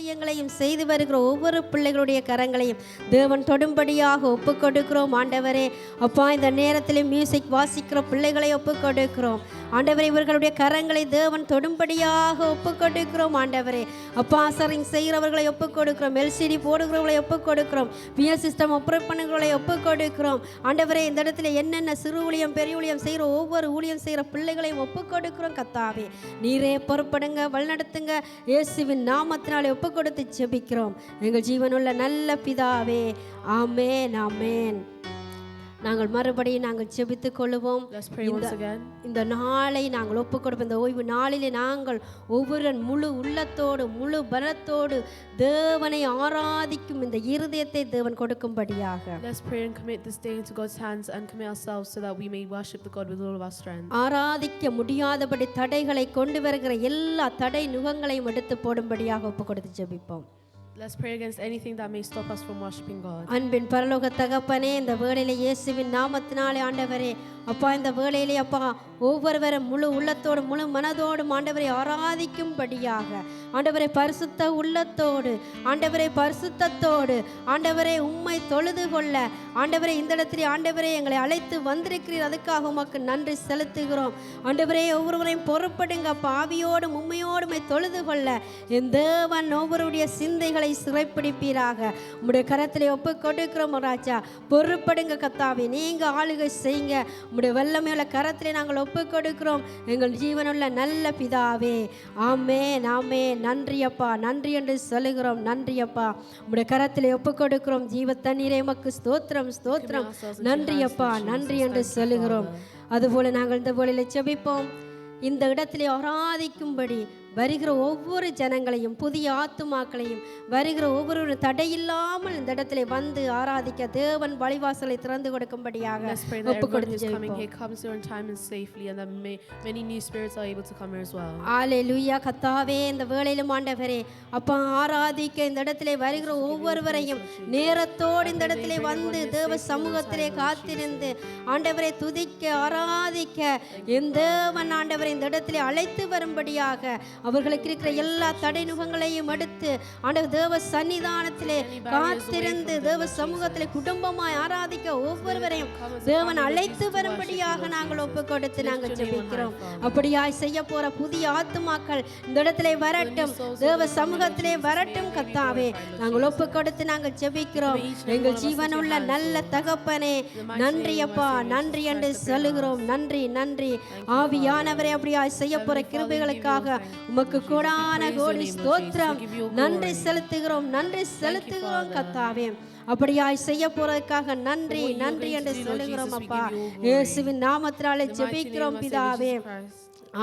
காரியங்களையும் செய்து வருகிற ஒவ்வொரு பிள்ளைகளுடைய கரங்களையும் தேவன் தொடும்படியாக ஒப்பு கொடுக்கிறோம் ஆண்டவரே. அப்பா, இந்த நேரத்தில் மியூசிக் வாசிக்கிற பிள்ளைகளை ஒப்பு கொடுக்கிறோம் ஆண்டவரே. இவர்களுடைய கரங்களை தேவன் தொடும்படியாக ஒப்பு கொடுக்கிறோம் ஆண்டவரே. அப்பா, சரிங் செய்கிறவர்களை ஒப்பு கொடுக்கிறோம், எல்சிடி போடுகிறவர்களை ஒப்பு கொடுக்கிறோம், பிஎஸ் சிஸ்டம் ஆப்ரேட் பண்ணுகிறவர்களை ஒப்பு கொடுக்கிறோம் ஆண்டவரே. இந்த இடத்துல என்னென்ன சிறு ஊழியம் பெரிய ஊழியம் செய்கிற ஒவ்வொரு ஊழியம் செய்கிற பிள்ளைகளையும் ஒப்பு கொடுக்கிறோம் கத்தாவே. நீரே பொறுப்படுங்க, வழிநடத்துங்க. இயேசுவின் நாமத்தினாலே ஒப்பு கொடுத்து ஜெபிக்கிறோம் எங்கள் ஜீவனுள்ள நல்ல பிதாவே. ஆமென், ஆமென். நாங்கள் மறுபடியும் நாங்கள் ஜெபித்துக் கொள்வோம். இந்த நாளை நாங்கள் ஒப்புக் கொடுப்போம். இந்த ஓய்வு நாளிலே நாங்கள் ஒவ்வொரு முழு உள்ளத்தோடு முழு பலத்தோடு தேவனை ஆராதிக்கும் இந்த இருதயத்தை தேவன் கொடுக்கும்படியாக. Let's pray and commit this day into God's hands and commit ourselves so that we may worship the God with all of our strength. ஆராதிக்க முடியாதபடி தடைகளை கொண்டு வருகிற எல்லா தடை நுகங்களையும் எடுத்து போடும்படியாக ஒப்புக் கொடுத்து ஜெபிப்போம். Let's pray against anything that may stop us from worshiping God. அன்பின் பரலோக தகப்பனே, இந்த வேளையிலே இயேசுவின் நாமத்தினாலே ஆண்டவரே, அப்பா, இந்த வேளையிலே அப்பா ஒவ்வொருவரும் முழு உள்ளத்தோடு முழு மனதோடு ஆண்டவரை ஆராதிக்கும்படியாக ஆண்டவரை பரிசுத்த உள்ளத்தோடு ஆண்டவரை பரிசுத்தத்தோடு ஆண்டவரை உம்மை தொழுது கொள்ள ஆண்டவரை இந்த இடத்திலே ஆண்டவரை எங்களை அழைத்து வந்திருக்கிறீர். அதுக்காக உமக்கு நன்றி செலுத்துகிறோம் ஆண்டவரே. ஒவ்வொருவரையும் பொறுப்படுங்க அப்பா, ஆவியோடும் உண்மையோடுமை தொழுது கொள்ள என் தேவன் ஒவ்வொருடைய சிந்தைகளை சிறைப்பிடிப்பீராக. உம்முடைய கரத்திலே ஒப்பு கொடுக்கிறோம் ராஜா. பொறுப்படுங்க கத்தாவே, நீங்க ஆளுகை செய்யுங்க. உம்முடைய வல்லமையுள்ள கரத்திலே நாங்கள் ஒப்பு கொடுக்கிறோம் எங்கள் ஜீவனுள்ள நல்ல பிதாவே. ஆமென், ஆமென். நன்றி அப்பா, நன்றி என்று சொல்லுகிறோம். நன்றி அப்பா, உம்முடைய கரத்திலே ஒப்பு கொடுக்கிறோம். ஜீவ தண்ணீரே உமக்கு ஸ்தோத்திரம், ஸ்தோத்திரம். நன்றி அப்பா, நன்றி என்று சொல்லுகிறோம். அதுபோல நாங்கள் இந்த வேளையிலே ஜெபிப்போம். இந்த இடத்திலே ஆராதிக்கும்படி வருகிற ஒவ்வொரு ஜனங்களையும் புதிய ஆத்துமாக்களையும் வருகிற ஒவ்வொரு தடையில்லாமல் இந்த இடத்துல வந்து ஆராதிக்க தேவன் வழிவாசலை திறந்து கொடுக்கும்படியாக ஒப்பு கொடுத்து ஜெபிப்போம். ஹல்லேலூயா. கர்த்தாவே, இந்த வேளையிலும் ஆண்டவரே அப்பா ஆராதிக்க இந்த இடத்திலே வருகிற ஒவ்வொருவரையும் நேரத்தோடு இந்த இடத்திலே வந்து தேவ சமூகத்திலே காத்திருந்து ஆண்டவரை துதிக்க ஆராதிக்க என் தேவன் ஆண்டவரை இந்த இடத்திலே அழைத்து வரும்படியாக அவர்களுக்கு இருக்கிற எல்லா தடை நுகங்களையும் எடுத்து ஆண்டவர் தேவ சன்னிதானத்திலே காத்திருந்து தேவ சமூகத்திலே குடும்பமாய் ஆராதிக்க ஒவ்வொருவரையும் தேவன் அழைத்து வரும்படியாக நாங்கள் ஒப்பு கொடுத்து நாங்கள் ஜெபிக்கிறோம். அப்படியாய் செய்ய போற புதிய ஆத்துமாக்கள் இந்த இடத்திலே வரட்டும், தேவ சமூகத்திலே வரட்டும் கர்த்தாவே. நாங்கள் ஒப்பு கொடுத்து நாங்கள் ஜெபிக்கிறோம். எங்கள் ஜீவனுள்ள நல்ல தகப்பனே, நன்றி அப்பா, நன்றி என்று சொல்லுகிறோம். நன்றி, நன்றி ஆவியானவரே. அப்படியாய் செய்ய போற கிருபைகளுக்காக உமக்கு கோடான கோடி ஸ்தோத்திரம். நன்றி செலுத்துகிறோம், நன்றி செலுத்துகிறோம் கர்த்தாவே. அப்படியாய் செய்ய போறதுக்காக நன்றி, நன்றி என்று சொல்லுகிறோம் அப்பா. இயேசுவின் நாமத்தினாலே ஜெபிக்கிறோம் பிதாவே.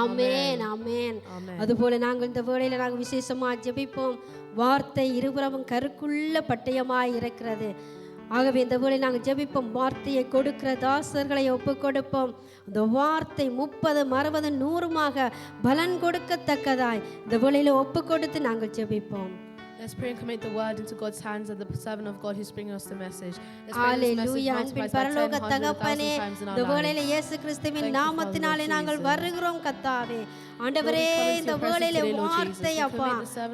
ஆமென், ஆமென். அதுபோல நாங்கள் இந்த வேளையில நாங்கள் விசேஷமா ஜெபிப்போம். வார்த்தை இருபுறமும் கருக்குள்ள பட்டயமாய் இருக்கிறது. ஆகவே இந்த வேளை நாங்கள் ஜெபிப்போம். வார்த்தையை கொடுக்கிற தாசர்களை ஒப்பு கொடுப்போம். அந்த வார்த்தை 30, 60, 100 பலன் கொடுக்கத்தக்கதாய் இந்த வேளையில ஒப்பு கொடுத்து நாங்கள் ஜெபிப்போம். Let's pray and commit the word into God's hands and the servant of God who's bringing us the message. ஹல்லேலூயா. அன்பின் பரலோக தகப்பனே, இந்த வேளையில இயேசு கிறிஸ்துவின் நாமத்தினாலே நாங்கள் வருகிறோம் கர்த்தாவே. ஆண்டவரே, இந்த வேளையில வார்த்தை அப்பா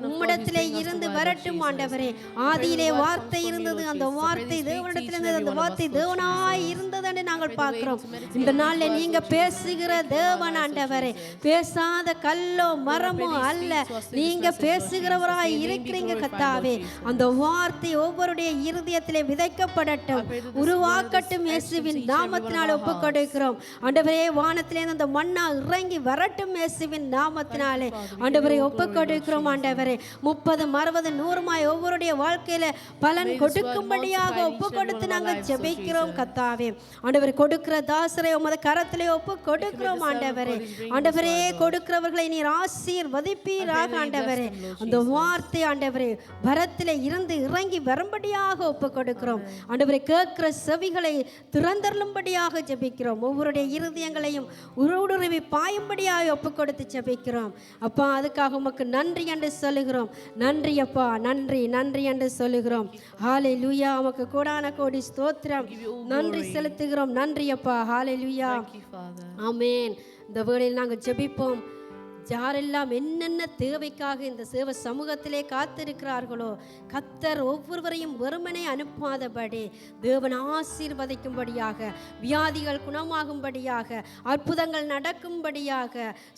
உம்மிடத்திலே இருந்து வரட்டும் ஆண்டவரே. ஆதியிலே வார்த்தை இருந்தது, அந்த வார்த்தை தேவனிடத்திலே இருந்தது, அந்த வார்த்தை தேவனாய் இருந்தது என்று நாங்கள் பார்க்கிறோம். இந்த நாள்ல நீங்க பேசுகிற தேவன் ஆண்டவரே, பேசாத கல்லோ மரமோ அல்ல, நீங்க பேசுகிறவராய் இருக்கிறீங்க கர்த்தாவே. அந்த வார்த்தை ஒவ்வொருடைய இருதயத்திலே விதைக்கப்படட்டும், உருவாக்கட்டும். இயேசுவின் நாமத்தினாலே ஒப்பு கொடுக்கிறோம் ஆண்டவரே. வானத்திலே அந்த மன்னா இறங்கி வரட்டும் இயேசுவின் நாமத்தினாலே ஆண்டவரை ஒப்பு கொடுக்கிறோம் ஆண்டவரே. 30, 60, 100 ஒவ்வொருடைய வாழ்க்கையில பலன் கொடுக்கும்படியாக ஒப்பு கொடுத்து நாங்கள் ஜெபிக்கிறோம் கர்த்தாவே. ஆண்டவரே, கொடுக்கிற தாசரை உமது கரத்திலே ஒப்பு கொடுக்கிறோம் ஆண்டவரே. ஆண்டவரே, கொடுக்கிறவர்களை நீர் ஆசீர்வதிப்பீராக ஆண்டவரே. அந்த வார்த்தை ஆண்டவரே பரத்திலே இருந்து இறங்கி வரும்படியாக ஒப்பு கொடுக்கிறோம் ஆண்டவரே. கேட்கிற செவிகளை திறந்தருளும்படியாக ஜெபிக்கிறோம். ஒவ்வொருடைய இருதயங்களையும் உருவுருவி பாயும்படியாக ஒப்பு கொடுத்து ஜெபிக்கிறோம் அப்பா. அதுக்காக உமக்கு நன்றி என்று சொல்லுகிறோம். நன்றி அப்பா, நன்றி, நன்றி என்று சொல்லுகிறோம். ஹல்லேலூயா. உமக்கு கோடான கோடி ஸ்தோத்திரம். நன்றி செலுத்துகிறோம். நன்றி அப்பா. ஹல்லேலூயா. ஆமென். இந்த வேளையில் நாங்கள் ஜெபிப்போம். யாரெல்லாம் என்னென்ன தேவைக்காக இந்த சேவ சமூகத்திலே காத்திருக்கிறார்களோ கர்த்தர் ஒவ்வொருவரையும் வெறுமனே அனுப்பாதபடி தேவன் ஆசீர்வதிக்கும்படியாக, வியாதிகள் குணமாகும்படியாக, அற்புதங்கள் நடக்கும்படியாக,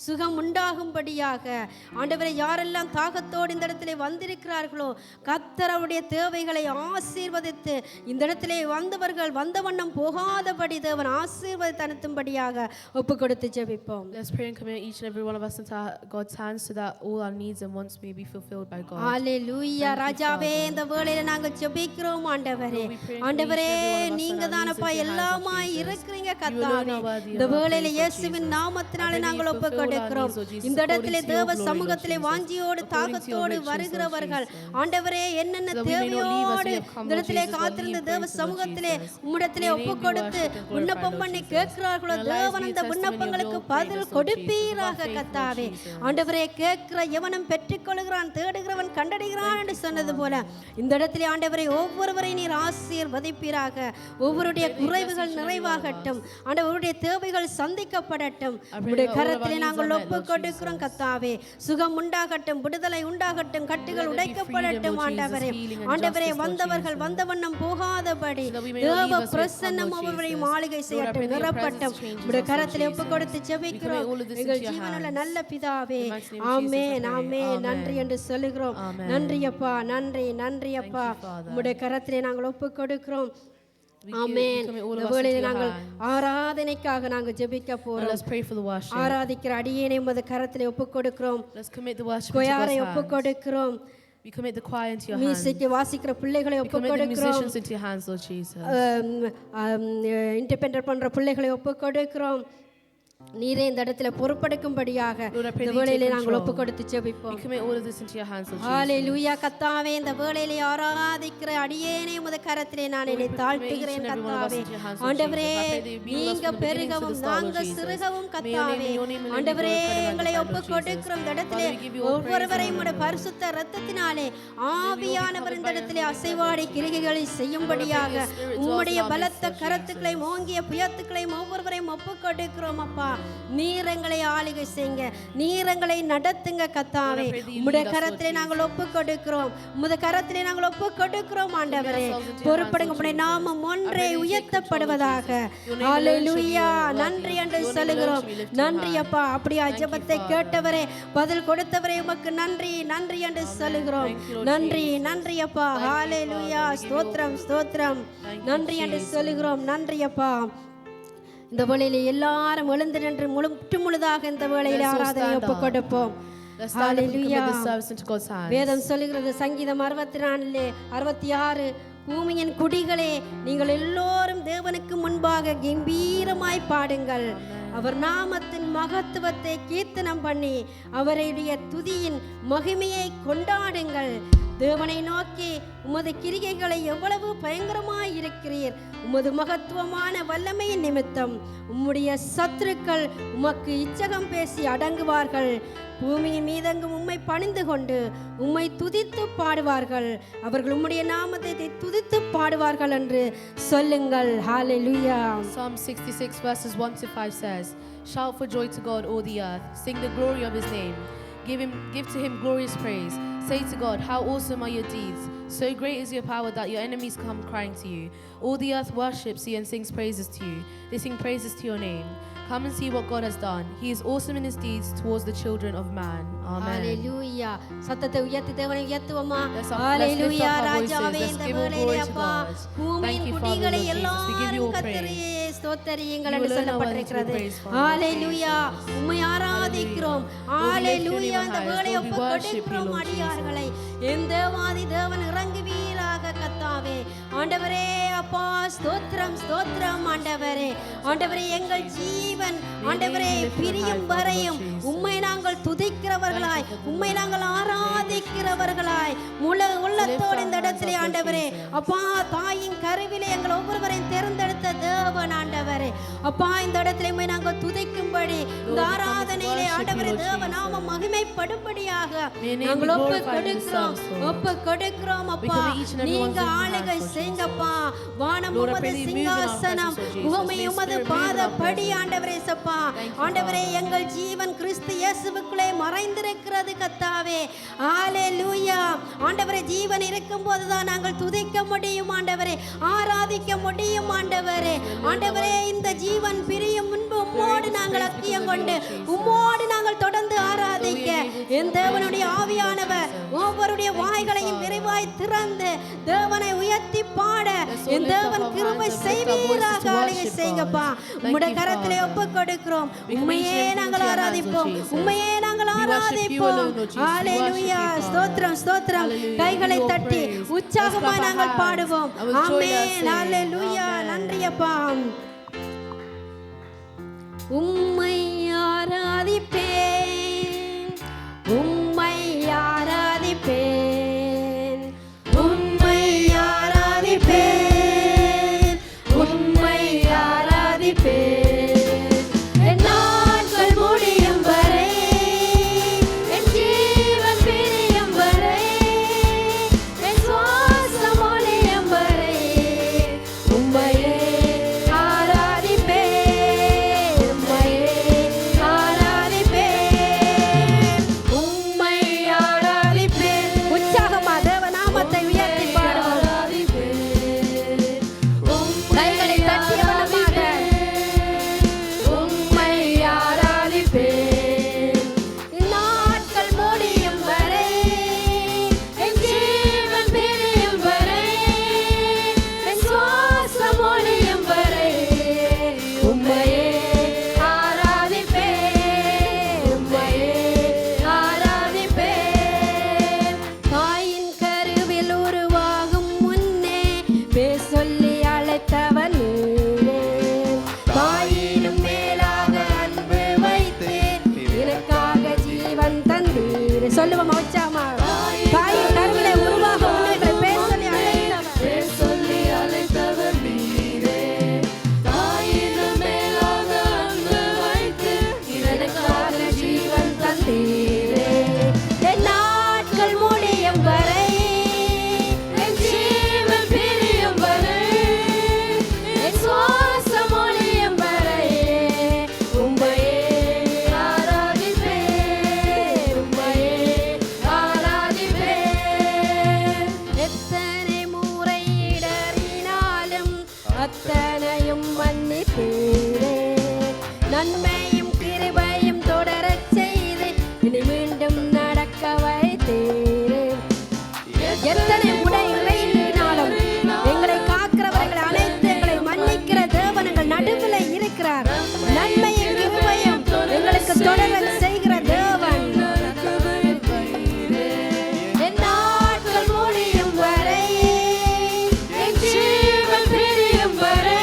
சுகம் உண்டாகும்படியாக, ஆண்டவரை யாரெல்லாம் தாகத்தோடு இந்த இடத்திலே வந்திருக்கிறார்களோ கர்த்தர் அவருடைய தேவைகளை ஆசீர்வதித்து இந்த இடத்திலே வந்தவர்கள் வந்த வண்ணம் போகாதபடி தேவன் ஆசீர்வதித்து அனுப்பும்படியாக ஒப்பு கொடுத்து ஜெபிப்போம். Let's pray and commit each and every one of us into God's hands so that all our needs and wants may be fulfilled by God. ஹalleluya. ராஜாவே, இந்த வேளையில நாங்க ஜெபிக்கிறோம் ஆண்டவரே. ஆண்டவரே, நீங்க தானப்பா எல்லாமா இருக்கிறீங்க கர்த்தாவே. இந்த வேளையில இயேசுவின் நாமத்தினாலே நாங்கள் ஒப்பு கொடுக்கிறோம். இந்த இடத்திலே தேவ சமூகத்திலே வாஞ்சியோடு தாகத்தோடு வருகிறவர்கள் ஆண்டவரே என்னென்ன தேவையோடு இந்த இடத்திலே காத்திருந்து தேவ சமூகத்திலே உம்மிடத்திலே ஒப்பு கொடுத்து விண்ணப்பம் பண்ணி கேட்கிறார்களோ தேவன் அந்த விண்ணப்பங்களுக்கு பதில் கொடுப்பீராக கர்த்தாவே. ஆண்டவரே, கேட்கிற எவனும் பெற்றுக்கொள்கிறான், தேடுகிறவன் கண்டடைகிறான் என்று சொன்னது போல இந்த இடத்திலே ஆண்டவரை ஒவ்வொருவரை நீர் ஆசீர்வதிப்பீராக. ஒவ்வொருடைய குறைவுகள் நிறைவாகட்டும், ஆண்டவருடைய தேவைகள் சந்திக்கப்படட்டும். உம்முடைய கரத்திலே நாங்கள் ஒப்பு கொடுக்கிறோம் கர்த்தாவே. சுகம் உண்டாகட்டும், விடுதலை உண்டாகட்டும், கட்டுகள் உடைக்கப்படட்டும் ஆண்டவரே. ஆண்டவரே, வந்தவர்கள் வந்த வண்ணம் போகாதபடி தேவ பிரசன்னம் அவர்களை மாளிகை செய்யட்டும், நிரப்பட்டும். உம்முடைய கரத்திலே ஒப்பு கொடுத்து ஜெபிக்கிறோம் எங்கள் ஜீவனுள்ள நல்ல பிதாவே. ஆமென் ஆமென். நன்றி என்று சொல்லுகிறோம். நன்றி அப்பா, நன்றி நன்றி அப்பா. உம்முடைய கரத்திலே நாங்கள் ஒப்பு கொடுக்கிறோம். ஆமென். இந்த வேளையிலே நாங்கள் ஆராதனைக்காக நாங்கள் ஜெபிக்க போறோம். Let's pray for the worship. ஆராதிக்கிற அடியேனை உமது கரத்திலே ஒப்பு கொடுக்கிறோம். Let's commit the worship into கொயாரை God's ஒப்பு hands. கொடுக்கிறோம். We commit the choir into your hands. Music வாசிக்கிற பிள்ளைகளை We ஒப்பு commit the கொடுக்கிறோம். musicians into your hands, Lord Jesus. Independent பண்ற பிள்ளைகளை ஒப்பு கொடுக்கிறோம். நீரே இந்த இடத்துல பொறுப்பெடுக்கும்படியாக இந்த வேளையிலே நாங்கள் ஒப்பு கொடுத்து ஜெபிப்போம். We commit all of this into your hands, Lord Jesus. ஹalleluya. கர்த்தாவே, இந்த வேளையிலே ஆராதிக்கிற அடியேனை உமது கரத்திலே நான் என்னை தாழ்த்துகிறேன் கர்த்தாவே. ஆண்டவரே, நீங்க பெருகவும் நாங்கள் சிறுகவும் கர்த்தாவே. ஆண்டவரே, எங்களை ஒப்பு கொடுக்கிறோம். இந்த இடத்திலே ஒவ்வொருவரையும் உம்முடைய பரிசுத்த இரத்தத்தினாலே ஆவியானவர் இந்த இடத்திலே அசைவாடி கிரிகைகளை செய்யும்படியாக உம்முடைய பலத்த கரத்துக்களையும் ஓங்கிய புயத்துக்களையும் ஒவ்வொருவரையும் ஒப்பு கொடுக்கிறோம் அப்பா. நீர் எங்களை ஆளுகை செய்யுங்க, நீர் எங்களை நடத்துங்க கர்த்தாவே. உம்முடைய கரத்திலே நாங்கள் ஒப்பு கொடுக்கிறோம். உம்முடைய கரத்திலே நாங்கள் ஒப்பு கொடுக்கிறோம் ஆண்டவரே. பொறுப்படுங்க, உம்முடைய நாமம் ஒன்றே உயர்த்தப்படுவதாக. ஹalleluya. நன்றி என்று சொல்லுகிறோம். நன்றி அப்பா. அப்படியே ஜெபத்தை கேட்டவரே, பதில் கொடுத்தவரே, உமக்கு நன்றி நன்றி என்று சொல்லுகிறோம். நன்றி நன்றி அப்பா. ஹalleluya. ஸ்தோத்திரம் ஸ்தோத்திரம். நன்றி என்று சொல்லுகிறோம். நன்றி அப்பா. இந்த வேளையிலே எல்லாரும் எழுந்து நின்று முழுதாக இந்த வேளையிலே ஆராதனை ஒப்பு கொடுப்போம். ஹalleluya. வேதம் சொல்லுகிறது சங்கீதம் 64:66, பூமியின் குடிகளே, நீங்கள் எல்லோரும் தேவனுக்கு முன்பாக கம்பீரமாய் பாடுங்கள். அவர் நாமத்தின் மகத்துவத்தை கீர்த்தனம் பண்ணி அவருடைய துதியின் மகிமையை கொண்டாடுங்கள். தேவனை நோக்கி, உமது கிரிகைகளை எவ்வளவு பயங்கரமாய் இருக்கிறீர். உமது மகத்துவமான வல்லமையின் நிமித்தம் உம்முடைய சத்துருக்கள் உமக்கு இச்சகம் பேசி அடங்குவார்கள். பூமியின் மீதெங்கும் உம்மை பணிந்து கொண்டு உம்மை துதித்து பாடுவார்கள். அவர்கள் உம்முடைய நாமத்தை துதித்து பாடுவார்கள் என்று சொல்லுங்கள். ஹalleluya. Psalm 66 verses 1 to 5 says, "Shout for joy to God, all the earth. Sing the glory of his name. Give to him glorious praise. Say to God, how awesome are your deeds. So great is your power that your enemies come crying to you. All the earth worships you and sings praises to you. They sing praises to your name. Come and see what God has done. He is awesome in his deeds towards the children of man." Amen. ஹalleluya. சத்தத்தை உயர்த்தி தேவனை உயர்த்துவோமா? Let's lift hallelujah. up our ராஜாவே, voices. Let's இந்த give all வேளையிலே glory to அப்பா, God. பூமியின் Thank you, Father, குடிகளை Lord Jesus. We give you all எல்லாரும் கர்த்தரையே praise. ஸ்தோத்திரியுங்கள் You என்று alone are worthy to be சொல்லப்பட்டிருக்கிறது. praised, Father. ஹalleluya. உம்மை ஆராதிக்கிறோம். ஹalleluya. இந்த வேளையை Lord, we ஒப்பு worship you, கொடுக்கிறோம் Lord அடியார்களை. எந்த வாதி தேவன் இறங்குவீராக கர்த்தாவே. ஆண்டவரே அப்பா, ஸ்தோத்திரம் ஸ்தோத்திரம் ஆண்டவரே. ஆண்டவரே, எங்கள் ஜீவன் ஆண்டவரே பிரியும் வரையும் உம்மை நாங்கள் துதிக்கிறவர்களாய், உம்மை நாங்கள் ஆராதிக்கிறவர்களாய், உள்ள உள்ளத்தோடு இந்த இடத்திலே ஆண்டவரே அப்பா தாயின் கருவிலே எங்கள் ஒவ்வொருவரையும் தேர்ந்தெடுத்த தேவன் ஆண்டவரே அப்பா இந்த இடத்திலே நாங்கள் துதிக்கும்படி இந்த ஆராதனையிலே ஆண்டவரே தேவ நாமம் மகிமைப்படும்படியாக நாங்கள் ஒப்பு கொடுக்கிறோம் அப்பா நீங்க ஆளுகை செய்யுங்கப்பா வானம் உமது சிங்காசனம் பூமி உமது பாதப்படி ஆண்டவரே சப்பா ஆண்டவரே எங்கள் ஜீவன் கிறிஸ்து இயேசுவுக்குள்ளே மறைந்திருக்கிறது கர்த்தாவே ஹalleluya ஆண்டவரே ஜீவன் இருக்கும்போது தான் நாங்கள் துதிக்க முடியும் ஆண்டவரே ஆராதிக்க முடியும் ஆண்டவரே ஆண்டவரே இந்த ஜீவன் பிரியும் முன்பு உம்மோடு நாங்கள் ஐக்கியம் கொண்டு உம்மோடு நாங்கள் தொடர்ந்து ஆராதிக்க என் தேவனுடைய ஆவியானவர் ஒவ்வொருடைய வாய்களையும் விரைவாய் திறந்து தேவனை உயர்த்தி பாட என் தேவன் கிருபை செய்வீராக ஆளுகை செய்யுங்கப்பா உம்முடைய கரத்திலே ஒப்பு கொடுக்கிறோம் உம்மையே நாங்கள் ஆராதிப்போம் உம்மையே நாங்கள் ஆராதிப்போம் ஹalleluya ஸ்தோத்திரம் ஸ்தோத்திரம் கைகளை தட்டி உற்சாகமாய் நாங்கள் பாடுவோம் ஆமென் ஹalleluya நன்றி அப்பா உம்மை ஆராதிப்பேன் உம்மை ஆராதிப்பேன் உம்மை ஆராதிப்பேன் உம்மை ஆராதிப்பேன் என் நாட்கள் முடியும் வரை என் ஜீவன் பிரியும் வரை என் சுவாசம் ஒழியும் வரை உம்மையே ஆராதிப்பேன் உம்மையே ஆராதிப்பேன் உம்மை ஆராதிப்பேன் உற்சாகமா தேவ நாமத்தை உயர்த்தி பாடுவோம் கைகளை தட்டி வண்ணமாக உம்மை ஆராதிப்பேன் நாட்கள் முடியும் வரை என் ஜீவன் பிரியும் வரை என் சுவாசம் ஒழியும் வரை உம்மையே ஆராதிப்பேன் உம்மையே ஆராதிப்பேன் தாயின் கருவில் உருவாகும் முன்னே பேர் சொல்லி அழைத்தவன் நீரே தாயினும் மேலாக அன்பு வைத்தேன் எனக்காக ஜீவன் தந்தீர் சொல்லுவோம் உற்சாகமா தாயின் கருவிலே உருவாகும் முன்னே பேர் சொல்லி அழைத்தவர் நீரே தாயினும் மேலாக அன்பு வைத்து எனக்காக ஜீவன் தந்தீரே என் நாட்கள் முடியும் வரை என் ஜீவன் பிரியும் வரை என் சுவாசம் ஒழியும் வரை உம்மையே ஆராதிப்பேன் உம்மையே ஆராதிப்பேன் எத்தனை முறை இடறினாலும் அத்தனையும் மன்னிப்பீரே நன்மையும் கிருபையும் தொடரச் செய்து இனி மீண்டும் நடக்க வைத்தீரே எத்தனை முறை இறையினாலும் எங்களை காக்கிறவர்கள் அனைத்து எங்களை மன்னிக்கிற தேவன் எங்கள் நடுவில் இருக்கிறார் நன்மையும் கிருபையும் எங்களுக்கு தொடர செய்கிற தேவன் என் நாட்கள் முடியும் வரை என் ஜீவன் பிரியும் வரை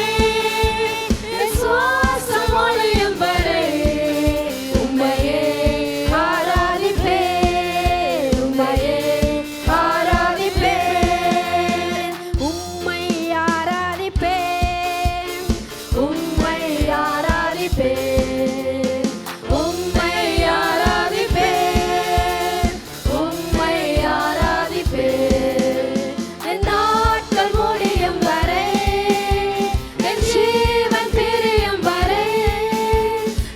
என் சுவாசம் ஒழியும் வரை உம்மையே ஆராதிப்பேன் உம்மையே ஆராதிப்பேன் உம்மை ஆராதிப்பேன் உம்மை ஆராதிப்பேன் உம்மை ஆராதிப்பேன் உம்மை ஆராதிப்பேன் என் நாட்கள் முடியும் வரை என் ஜீவன் பிரியும் வரை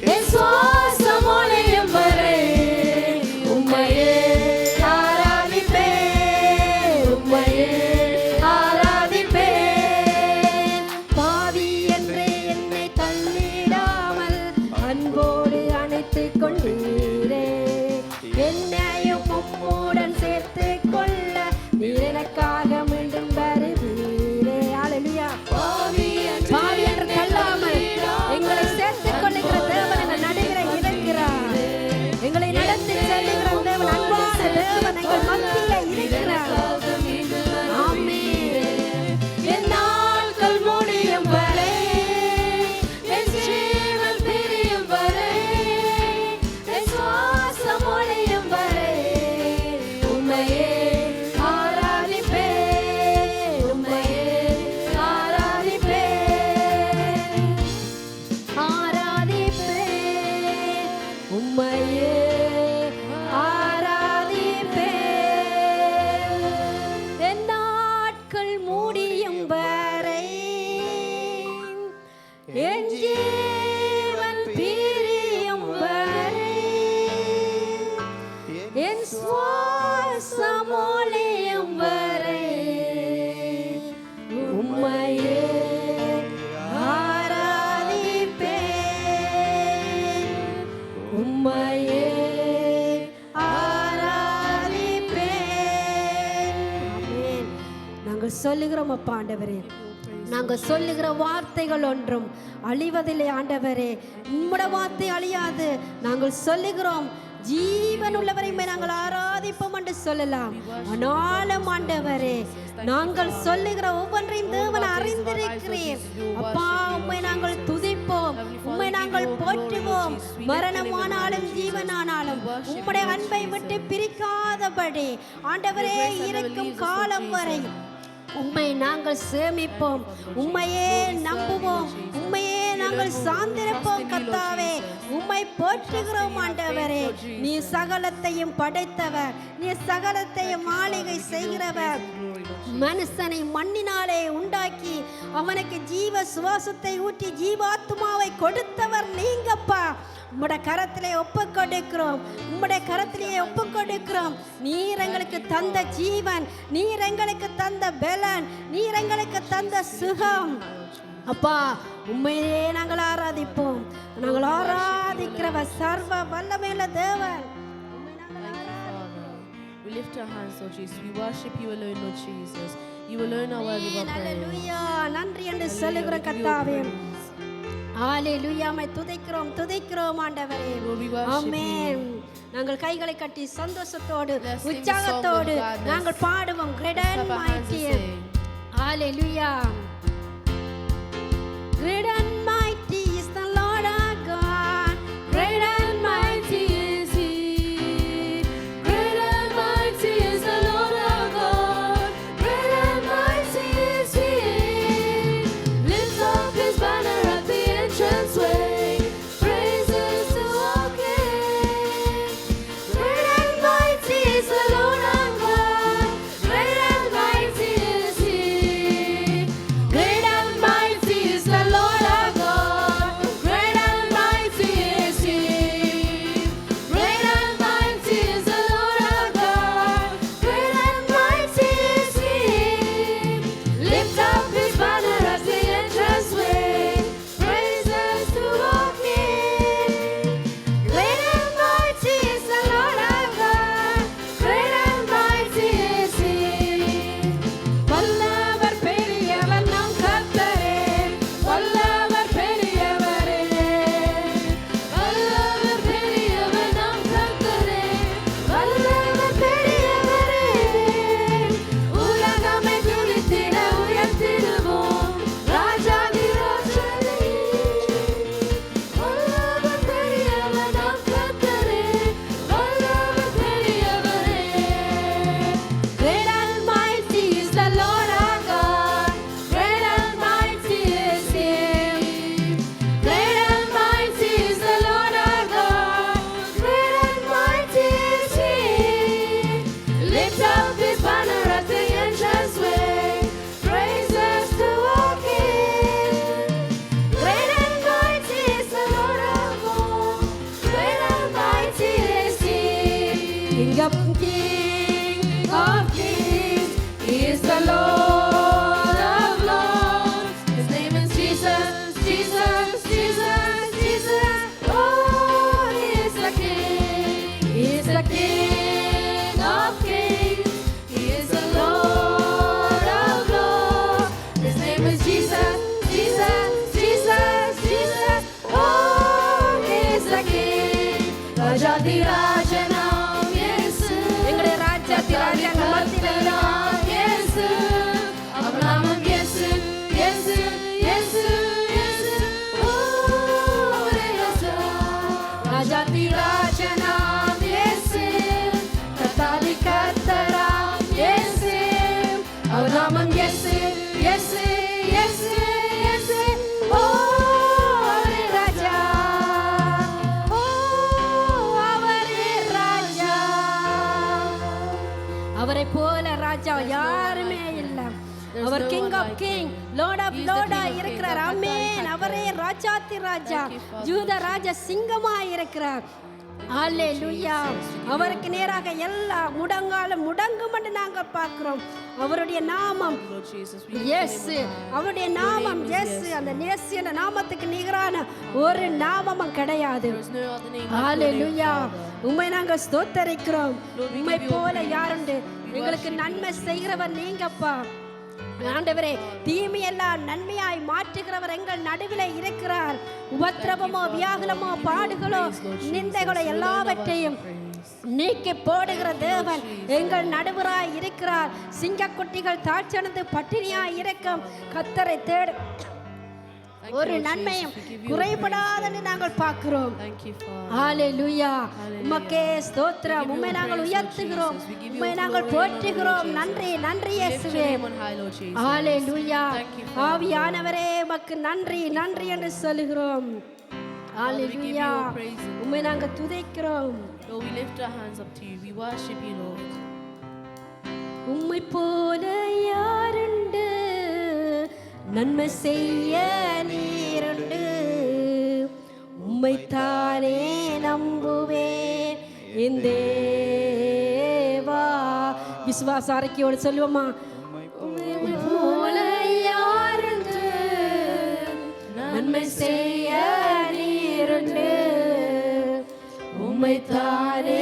என் சுவாசம் ஒழியும் வரை உம்மையே ஆராதிப்பேன் உம்மையே ஆராதிப்பேன் பாவி என்று என்னை தள்ளிடாமல் அன்போடு அணைத்துக் கொண்டீரே என்னையும் உம்முடன் சேர்த்துக் கொள்ள நீர் எனக்காக மீண்டும் வருவீரே ஹalleluya பாவி என்று தள்ளாமல் எங்களை சேர்த்துக் கொள்ளுகிற தேவன் எங்கள் நடுவில் இருக்கிறார் எங்களை நடத்தி செல்லுகிற தேவன் அன்பான தேவன் எங்கள் மத்தியில் இருக்கிறார் ஆமென் என் நாட்கள் முடியும் வரை என் ஜீவன் பிரியும் வரை என் சுவாசம் ஒழியும் வரை உம்மையே ஆராதி நாங்கள் சொல்லுகிறோம் அப்பா ஆண்டவரே. நாங்கள் சொல்லுகிற வார்த்தைகள் ஒன்றும் அழிவதில்லை ஆண்டவரே. உம்முடைய வார்த்தை அழியாது. நாங்கள் சொல்லுகிறோம் ஜீவன் உள்ளவரை நாங்கள் ஆராதிப்போம் என்று சொல்லலாம். ஆனாலும் ஆண்டவரே, நாங்கள் சொல்லுகிற ஒவ்வொன்றையும் தேவன் அறிந்திருக்கிறேன் அப்பா. உம்மை நாங்கள் துதிப்போம், உம்மை நாங்கள் போற்றுவோம். மரணமானாலும் ஜீவனானாலும் உம்முடைய அன்பை விட்டு பிரிக்காதபடி ஆண்டவரே இருக்கும் காலம் வரை உம்மை நாங்கள் சேமிப்போம், உம்மையே நம்புவோம், உம்மையே நாங்கள் சார்ந்திருப்போம் கர்த்தாவே. உம்மை போற்றுகிறோம் ஆண்டவரே. நீ சகலத்தையும் படைத்தவர், நீ சகலத்தையும் மாளிகை செய்கிறவர். மனுஷனை மண்ணினாலே உண்டாக்கி அவனுக்கு ஜீவ சுவாசத்தை ஊற்றி ஜீவாத்மாவை கொடுத்தவர் நீங்கப்பா. உம்முடைய கரத்திலே ஒப்பு கொடுக்கிறோம், உம்முடைய கரத்திலே ஒப்பு கொடுக்கிறோம். நீர் எங்களுக்கு தந்த ஜீவன், நீர் எங்களுக்கு தந்த பலன், நீர் எங்களுக்கு தந்த சுகம் அப்பா. உண்மையிலே நாங்கள் ஆராதிப்போம். நாங்கள் ஆராதிக்கிறவர் சர்வ வல்லமையுள்ள தேவன். We lift our hands, Lord Jesus. We worship you alone, Lord Jesus. You alone are worthy of our praise. ஹalleluya. நன்றி என்று சொல்லுகிற கர்த்தாவே. ஹalleluya. மை துதிக்கிறோம், துதிக்கிறோம் ஆண்டவரே. ஆமென். நாங்கள் கைகளை கட்டி சந்தோஷத்தோடு உற்சாகத்தோடு நாங்கள் பாடுவோம். Great and mighty. Hallelujah. Great and mighty is the Lord our God. Great and mighty is He. Great and mighty is the Lord our God. Great and mighty is He. Lift up His banner at the entranceway. Praises to our King. Great and mighty is the Lord our God. Great and mighty is He. Great and mighty is the Lord our God. Great and mighty is He. Great and mighty is the Lord our God. Great and mighty is He. Lift up His banner as the entranceway. Praises to our King. Great and mighty is the Lord our God. Great and mighty is He. வல்லவர் பெரியவர் நம் கர்த்தரே, வல்லவர் பெரியவரே. வல்லவர் பெரியவர் நம் கர்த்தரே, வல்லவர் பெரியவரே. உலகமே துதித்திட உயர்த்திடுவோம் ராஜாதி ராஜனே. வல்லவர் பெரியவர் நம் கர்த்தரே, வல்லவர் பெரியவரே. Great and mighty is the Lord our God. Great and mighty is He. Great and mighty is the Lord our God. Great and mighty is He. Lift up His banner at the entranceway. Praises to our King. Great and mighty is the Lord our God. Great and mighty is He. King of kings, He is the Lord of lords. His name is Jesus, Jesus, Jesus, Jesus. Oh, He is the King. He is the King of kings. He is the Lord of lords. His name is Jesus, Jesus, Jesus, Jesus. Oh, He is the King. ராஜாதி ராஜனாம் இயேசு. எங்களுடைய ராஜாதி ராஜாங்க மத்தியில இயேசு. அவர் நாமம் இயேசு, இயேசு, இயேசு, இயேசு. ஓ, அவரே ராஜா. ராஜாதி ராஜனாம் இயேசு. கர்த்தாதி கர்த்தராம் இயேசு. அவர் நாமம் இயேசு, இயேசு, இயேசு, இயேசு. ஓ, அவரே ராஜா. ஓ, அவரே ராஜா. அவரை போல ராஜா யாருமே இல்லை. அவர் king of king, lord of லார்டா இருக்கிறார். ஆமென். அவரே ராஜாதி ராஜா, யூத ராஜ சிங்கமா இருக்கிறார். ஹalleluya. அவருக்கு நேராக எல்லா முடங்காலும் முடங்கும் என்று நாங்கள் பார்க்கிறோம். அவருடைய நாமம் Lord Jesus, we இயேசு. அவருடைய நாமம் இயேசு. அந்த இயேசு என்ற நாமத்துக்கு நிகரான ஒரு நாமமும் கிடையாது. there is no other name like your name, hallelujah. Father. உம்மை நாங்கள் ஸ்தோத்தரிக்கிறோம். Lord, we உம்மை give you all போல praise. யாருண்டு? We எங்களுக்கு worship நன்மை you. செய்கிறவர் நீங்கப்பா. ஆண்டவரே தீமையெல்லாம் நன்மையாய் மாற்றுகிறவர் எங்கள் நடுவிலே இருக்கிறார். உபத்திரவமோ வியாகுலமோ பாடுகளோ நிந்தைகளோ எல்லாவற்றையும் நீக்கி போடுகிற தேவன் எங்கள் நடுவராய் இருக்கிறார். சிங்கக்குட்டிகள் தாழ்ச்சனது பட்டினியாய் இருக்கும். கர்த்தரை தேடு ஒரு நன்மையும் குறைபடாதன்னு நாங்கள் பார்க்கிறோம். ஹல்லேலூயா. உமக்கே ஸ்தோத்திரம். உம்மை நாங்கள் உயர்த்துகிறோம், உம்மை நாங்கள் போற்றுகிறோம். நன்றி நன்றி இயேசுவே. ஹல்லேலூயா. ஆவியானவரே உமக்கு நன்றி நன்றி என்று சொல்லுகிறோம். ஹல்லேலூயா. உம்மை நாங்கள் துதிக்கிறோம். Lord, we lift our hands up to you. We worship you, Lord. உம்மை போல யாருண்டு, நன்மை செய்ய நீருண்டு. உம்மைத்தானே நம்புவேன் என் தேவா. விசுவாச அறிக்கையோடு சொல்லுவோமா? உம்மை போல யாருண்டு, நன்மை செய்ய நீருண்டு. உம்மைத்தானே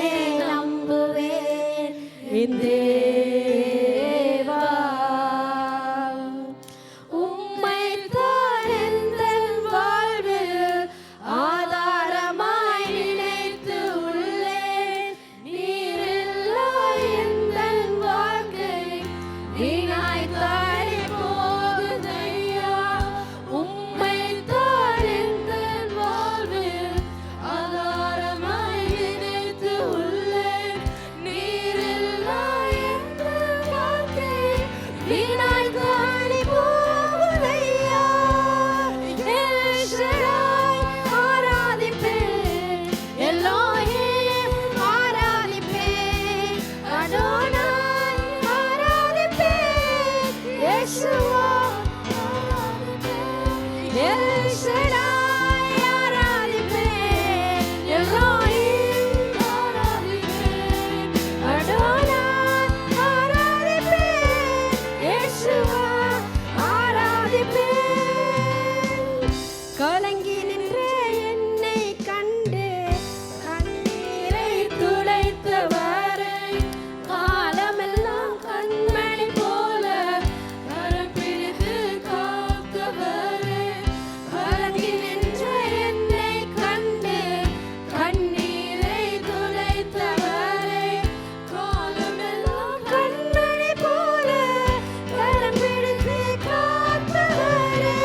நம்புவேன் என் தேவா. உம்மைத்தான் எந்தன் வாழ்வில் ஆதாரமாய் நினைத்து உள்ளேன். நீரில்லா எந்தன் வாழ்க்கை வீணாய்த்தானே போகுதையா. உம்மைத்தான் எந்தன் வாழ்வில் ஆதாரமாய் நினைத்து உள்ளேன். நீரில்லா எந்தன் வாழ்க்கை வீணாய்த்தானே போகுதையா. எல் ஷடாய் ஆராதிப்பேன், எல்லோஹிம் ஆராதிப்பேன், அடோனாய் ஆராதிப்பேன், யேசுவா ஆராதிப்பேன். எல் ஷடாய் ஆராதிப்பேன், எல்லோஹிம் ஆராதிப்பேன், அடோனாய் ஆராதிப்பேன், யேசுவா ஆராதிப்பேன். கலங்கி நின்ற என்னை கண்டு கண்ணீரை துடைத்தவரை, காலமெல்லாம் கண்மணி போல கரம் பிடித்து காத்தவரே. கலங்கி நின்ற என்னை கண்டு கண்ணீரை துடைத்தவரே, காலமெல்லாம் கண்மணி போல கரம் பிடித்து காத்தவரே.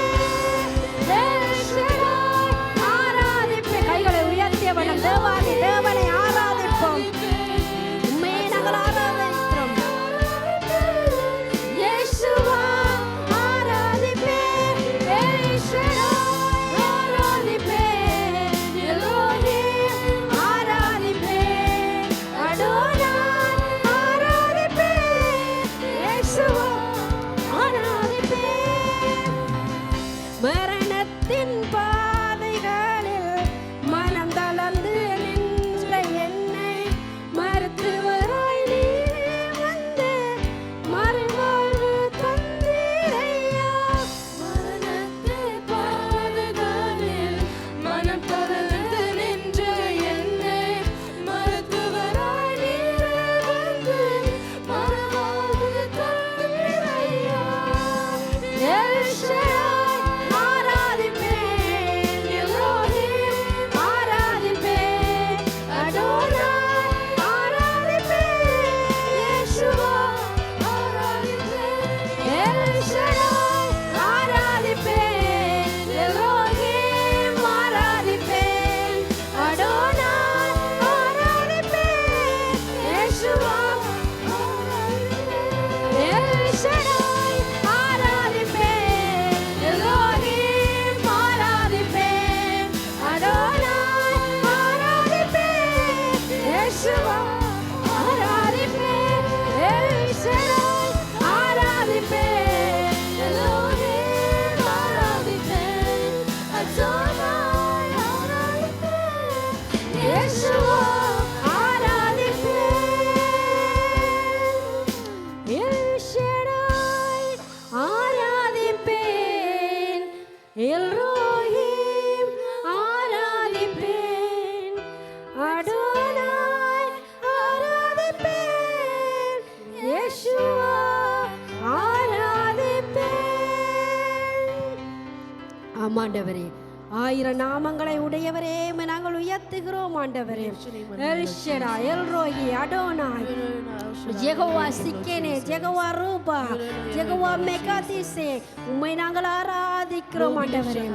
எல் ஷடாய் ஆராதிப்பேன். கைகளை உயர்த்தியவன் தேவாதி தேவனை ஆராதிப்போம். உம்மையே நாங்கள் ஆராதிக்கிறோம். யேசுவா ஆராதிப்பேன், எல் ஷடாய் ஆராதிப்பேன், எல்லோஹிம் ஆராதிப்பேன், அடோனாய் ஆராதிப்பேன், யேசுவா ஆராதிப்பேன். மரணத்தின் பாதைகளில் மனம் தளர்ந்து நின்ற என்னை மருத்துவராய் நீரே வந்து மறுவாழ்வு தந்தீரையா. மரணத்தின் பாதைகளில் மனம் தளர்ந்து நின்ற என்னை மருத்துவராய் நீரே வந்து மறுவாழ்வு தந்தீரையா. எல் ஷடாய் ஆராதிப்பேன், எல்லோஹிம் ஆராதிப்பேன், அடோனாய் ஆராதிப்பேன், யேசுவா ஆராதிப்பேன். எல் ஷடாய் ஆராதிப்பேன், எல்லோஹிம் ஆராதிப்பேன், அடோனாய் ஆராதிப்பேன், யேசுவா ஆராதிப்பேன். எல் ஷடாய் ஆராதிப்பேன், எல்லோஹிம் ஆராதிப்பேன், அடோனாய் ஆராதிப்பேன், யேசுவா ஆராதிப்பேன். எல் ஷடாய் ஆராதிப்பேன், எல்லோஹிம் ஆராதிப்பேன், அடோனாய் ஆராதிப்பேன், யேசுவா ஆராதிப்பேன். எல் ஷடாய் ஆராதிப்பேன், எல்லோஹிம் ஆராதிப்பேன், அடோனாய் ஆராதிப்பேன், யேசுவா ஆராதிப்பேன். ஆமாண்டவரே, 1000 நாமங்களை உடையவரே நாங்கள் உயர்த்துகிறோம் ஆண்டவரே. El Shaddai, El Roi, Adonai, Jehovah சிக்கேனே, யெகோவா ரூபா, யெகோவா மெகாதிசே, உம்மை நாங்கள் ஆராதிக்கிறோம் ஆண்டவரே.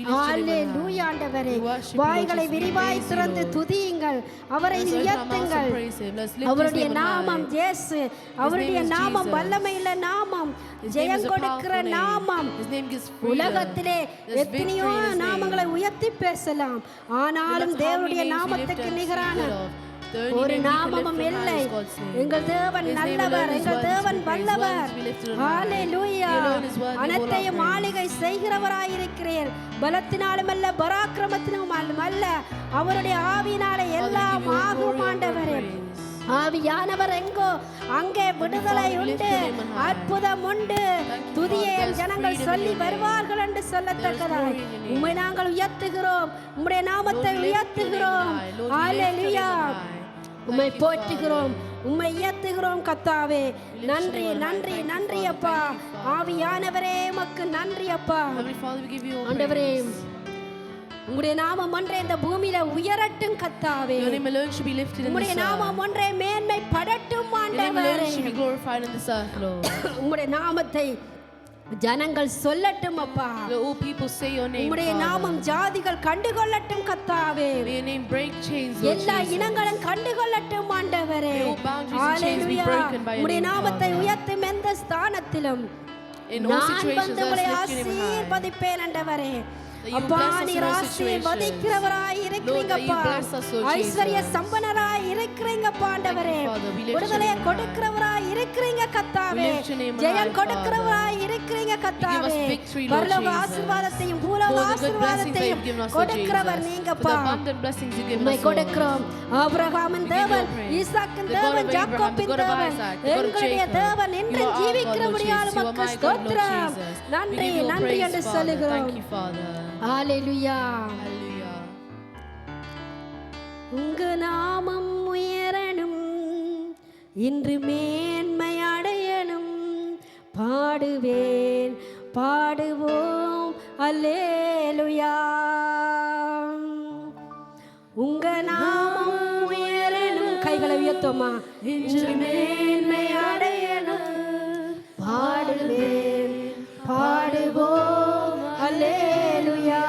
ஹalleluya ஆண்டவரே, வாய்களை விரிவாய் திறந்து துதியுங்கள், அவரை உயர்த்துங்கள். அவருடைய நாமம் இயேசு, அவருடைய நாமம் வல்லமையுள்ள நாமம், ஜெயம் கொடுக்கிற நாமம். உலகத்திலே எத்தனையோ நாமங்களை உயர்த்தி பேசலாம், ஆனாலும் தேவனுடைய நாமத்துக்கு நிகரான ஒரு நாமமும் இல்லை. எங்கள் தேவன் நல்லவர், எங்கள் தேவன் வல்லவர். ஹalleluya. அனைத்தையும் ஆளுகை செய்கிறவராயிருக்கிறீர். பலத்தினாலும் அல்ல, பராக்கிரமத்தினாலும் அல்ல, அவருடைய ஆவியினாலே எல்லாம் ஆகும் ஆண்டவரே. ஆவியானவர் எங்கோ அங்கே விடுதலை உண்டு, அற்புதம் உண்டு. துதியை ஜனங்கள் சொல்லி வருவார்கள் என்று சொல்லத்தக்கதாய் உம்மை நாங்கள் உயர்த்துகிறோம், உம்முடைய நாமத்தை உயர்த்துகிறோம். ஹalleluya. உம்மை போற்றுகிறோம், உம்மை உயர்த்துகிறோம் கர்த்தாவே. நன்றி நன்றி நன்றி அப்பா. ஆவியானவரே உமக்கு நன்றி அப்பா. ஆண்டவரே, உம்முடைய நாமம் ஒன்றே இந்த பூமியில உயரட்டும் கர்த்தாவே. உம்முடைய நாமம் ஒன்றே மேன்மை படட்டும் ஆண்டவரே. உம்முடைய நாமத்தை ஜனங்கள் சொல்லட்டும் அப்பா. உம்முடைய நாமம் ஜாதிகள் கண்டுகொள்ளட்டும் கர்த்தாவே. எல்லா இனங்களும் கண்டுகொள்ளட்டும் ஆண்டவரே. ஹalleluya. உம்முடைய நாமத்தை உயர்த்தும் எந்த ஸ்தானத்திலும் நான் வந்து உம்மை ஆசீர்வதிப்பேன் ஆண்டவரே. அப்பா, நீர் ஆசீர்வதிக்கிறவராய் இருக்கிறீங்கப்பா, ஐஸ்வர்ய சம்பன்னராய் இருக்கிறீங்கப்பா ஆண்டவரே. விடுதலையை கொடுக்கிறவராய் இருக்கிறீங்க கர்த்தாவே, ஜெயம் கொடுக்கிறவராய் இருக்கிறீங்க கர்த்தாவே. பரலோக ஆசீர்வாதத்தையும் பூலோக ஆசீர்வாதத்தையும் கொடுக்கிறவர் நீங்கப்பா. உம்மை கொடுக்கிறோம். ஆபிரகாமின் தேவன், ஈசாக்கின் தேவன், யாக்கோபின் தேவன், எங்களுடைய தேவன் என்றும் ஜீவிக்கிறபடியால் உமக்கு ஸ்தோத்திரம். நன்றி நன்றி என்று சொல்லுகிறோம். ஹalleluya. உங்க நாமம் உயரணும், இன்று மேன்மை அடையணும். பாடுவேன், பாடுவோம் அல்லேலூயா. உங்க நாமம் உயரணும், கைகளை உயர்த்தோமா. இன்று மேன்மை அடையணும். பாடுவேன், பாடுவோம் அல்லேலூயா.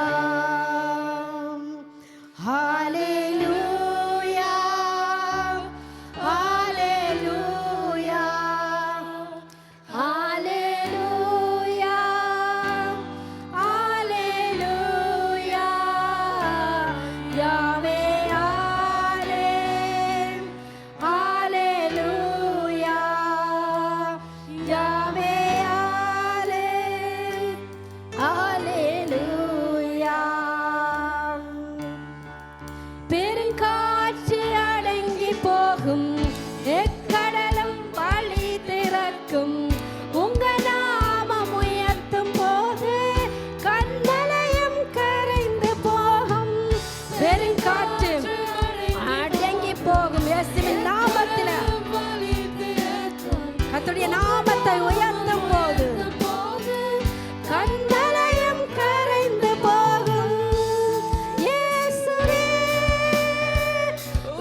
ஹalleluya, ஹalleluya, ஹalleluya, ஹalleluya. யாவே ஆலே, ஹalleluya. யாவே ஆலே, ஹalleluya. பெருங்காற்று அடங்கி போகும், எக்கடலும் வழி திறக்கும். உங்க நாமம் உயர்த்தும் போது கண்மலையும் கரைந்து போகும். பெருங்காற்று அடங்கி போகும். இயேசுவின் நாமத்தில் கர்த்தருடைய நாமத்தை உயர்த்தும் போது கண்மலையும் கரைந்து போகும். இயேசுவே,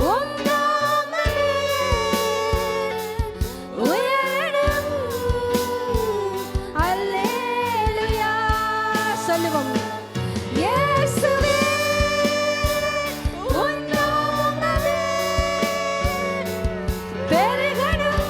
உம் நாமமே உயரணும். அல்லேலூயா. சொல்லுவோம். இயேசுவே, உம் நாமமே பெருகணும்.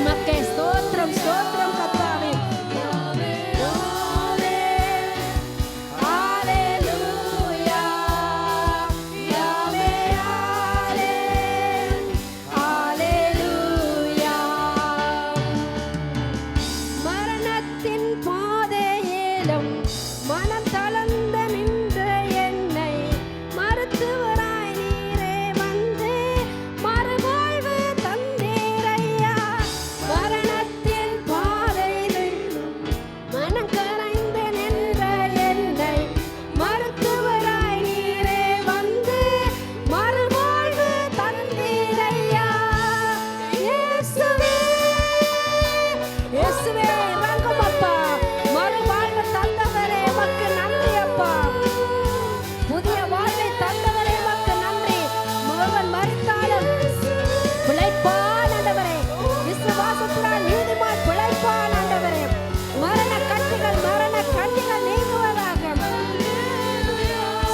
உமக்கே ஸ்தோத்திரம் ஸ்தோத்திரம் கர்த்தாவே. மரணத்தின் பாதையிலும் மனம் தளர்ந்த நின்ற என்னை மருத்துவராய் நீரே வந்து மறுவாழ்வு தந்தீரையா. மரணத்தின் பாதையிலும் மனம் கரைந்த நின்ற என்னை மருத்துவராய் நீரே வந்து மறுவாழ்வு தந்தீரையா. இயேசுவே இயேசுவே இறங்கும் அப்பா. மறுவாழ்வு தந்தவரே உமக்கு நன்றி அப்பா. புதிய வாழ்வை தந்தவரே உமக்கு நன்றி. ஒருவன் மரித்தாலும் பிழைப்பான் ஆண்டவரே. விசுவாசத்தினால் நீதிமான் பிழைப்பான் ஆண்டவரே. மரண கண்ணிகள் நீங்குவதாக.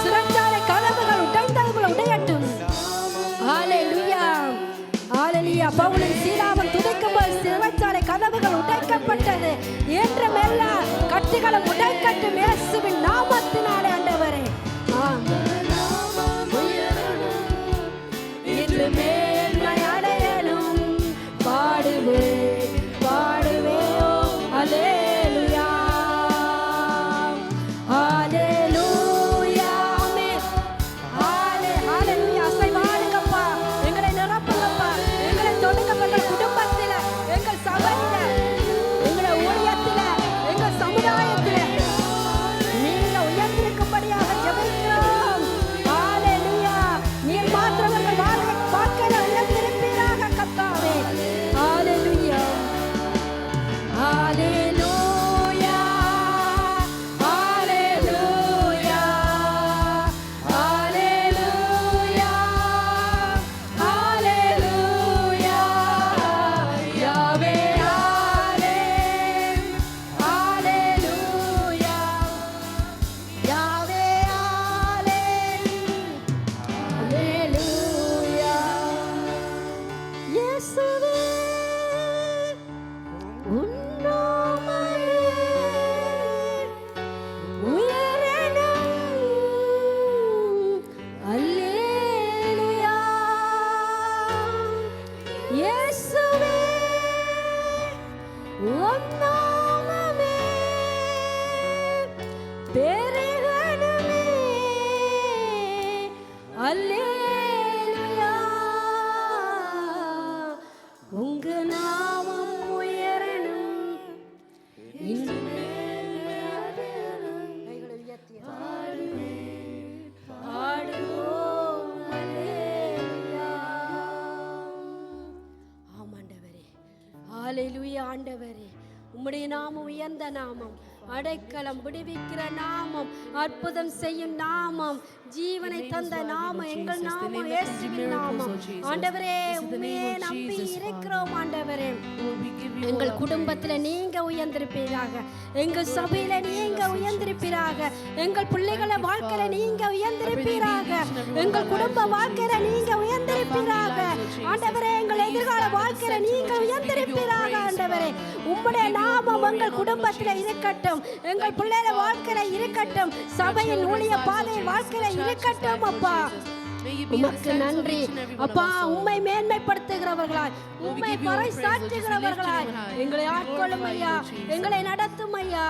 சிறைச்சாலை கதவுகள் உடைந்தவர்கள் உடையட்டும். ஹalleluya ஹalleluya. பவுலும் சீலாவும் துதிக்கும்போது சிறைச்சாலை கதவுகள் உடைக்கப்பட்டது. என்றும் எல்லா கட்டுகளும் உடைக்கட்டும் இயேசுவின் நாமத்தினாலே ஆண்டவரே. இன்று மேன்மை அடையணும். பாடுவேன் பாடுவேன் ஹalleluya ஹalleluya ஆமென். ஹalleluya. அசைவாடுங்கப்பா. எங்களை நிரப்புங்கப்பா. எங்களை தொடுங்கப்பா. எங்கள் குடும்பத்தில, எங்கள் சபையில, எங்களை ஊழியத்தில, எங்கள் சமுதாயத்தில நீங்க உயர்ந்திருக்கும்படியாக ஜெபிக்கிறோம். ஹalleluya. நீர் மாத்திரம் எங்கள் வாழ்க்கையில உயர்ந்திருப்பீராக கர்த்தாவே. ஹalleluya ஹalleluya ஹalleluya ஹalleluya ஹalleluya. யாவே ஆமென். ஹalleluya யாவே ஆமென். ஹalleluya. இயேசுவே உன் நாமமே உயரணும். அல்லேலூயா. இயேசுவே உன் நாமமே பெருகணுமே. அல்லேலூயா. உங்க நாமம் உயரணும். இன்னும் கைகளை உயர்த்தி பாடுவோம். அல்லேலூயா. ஆமாண்டவரே. ஹalleluya ஆண்டவரே. உம்முடைய நாமம் உயர்ந்த நாமம். அடைக்கலம் விடுவிக்கிற நாமம். அற்புதம் செய்யும் நாமம். ஜீவனை தந்த நாமம். எங்கள் நாமம் இயேசுவின் நாமம். ஆண்டவரே உம்மையே நம்பி இருக்கிறோம் ஆண்டவரே. எங்கள் குடும்பத்துல நீங்க உயர்ந்திருப்பீராக. எங்கள் சபையில நீங்க உயர்ந்திருப்பீராக. எங்கள் பிள்ளைகள வாழ்க்கையில நீங்க உயர்ந்திருப்பீராக. எங்கள் குடும்ப வாழ்க்கையில நீங்க உயர்ந்திருப்பீராக ஆண்டவரே. எங்கள் எதிர்கால வாழ்க்கையில நீங்க உயர்ந்திருப்பீராக ஆண்டவரே. உம்முடைய நாமம் எங்கள் குடும்பத்துல இருக்கட்டும். எங்கள் பிள்ளைகள வாழ்க்கையில இருக்கட்டும். சபையின் ஊழிய பாதையின் வாழ்க்கையில இருக்கட்டும் அப்பா. உமக்கு நன்றி அப்பா. உம்மை மேன்மைப்படுத்துகிறவர்களாய், உம்மை பறைசாற்றுகிறவர்களாய் எங்களை ஆட்கொள்ளும் ஐயா. எங்களை நடத்தும் ஐயா.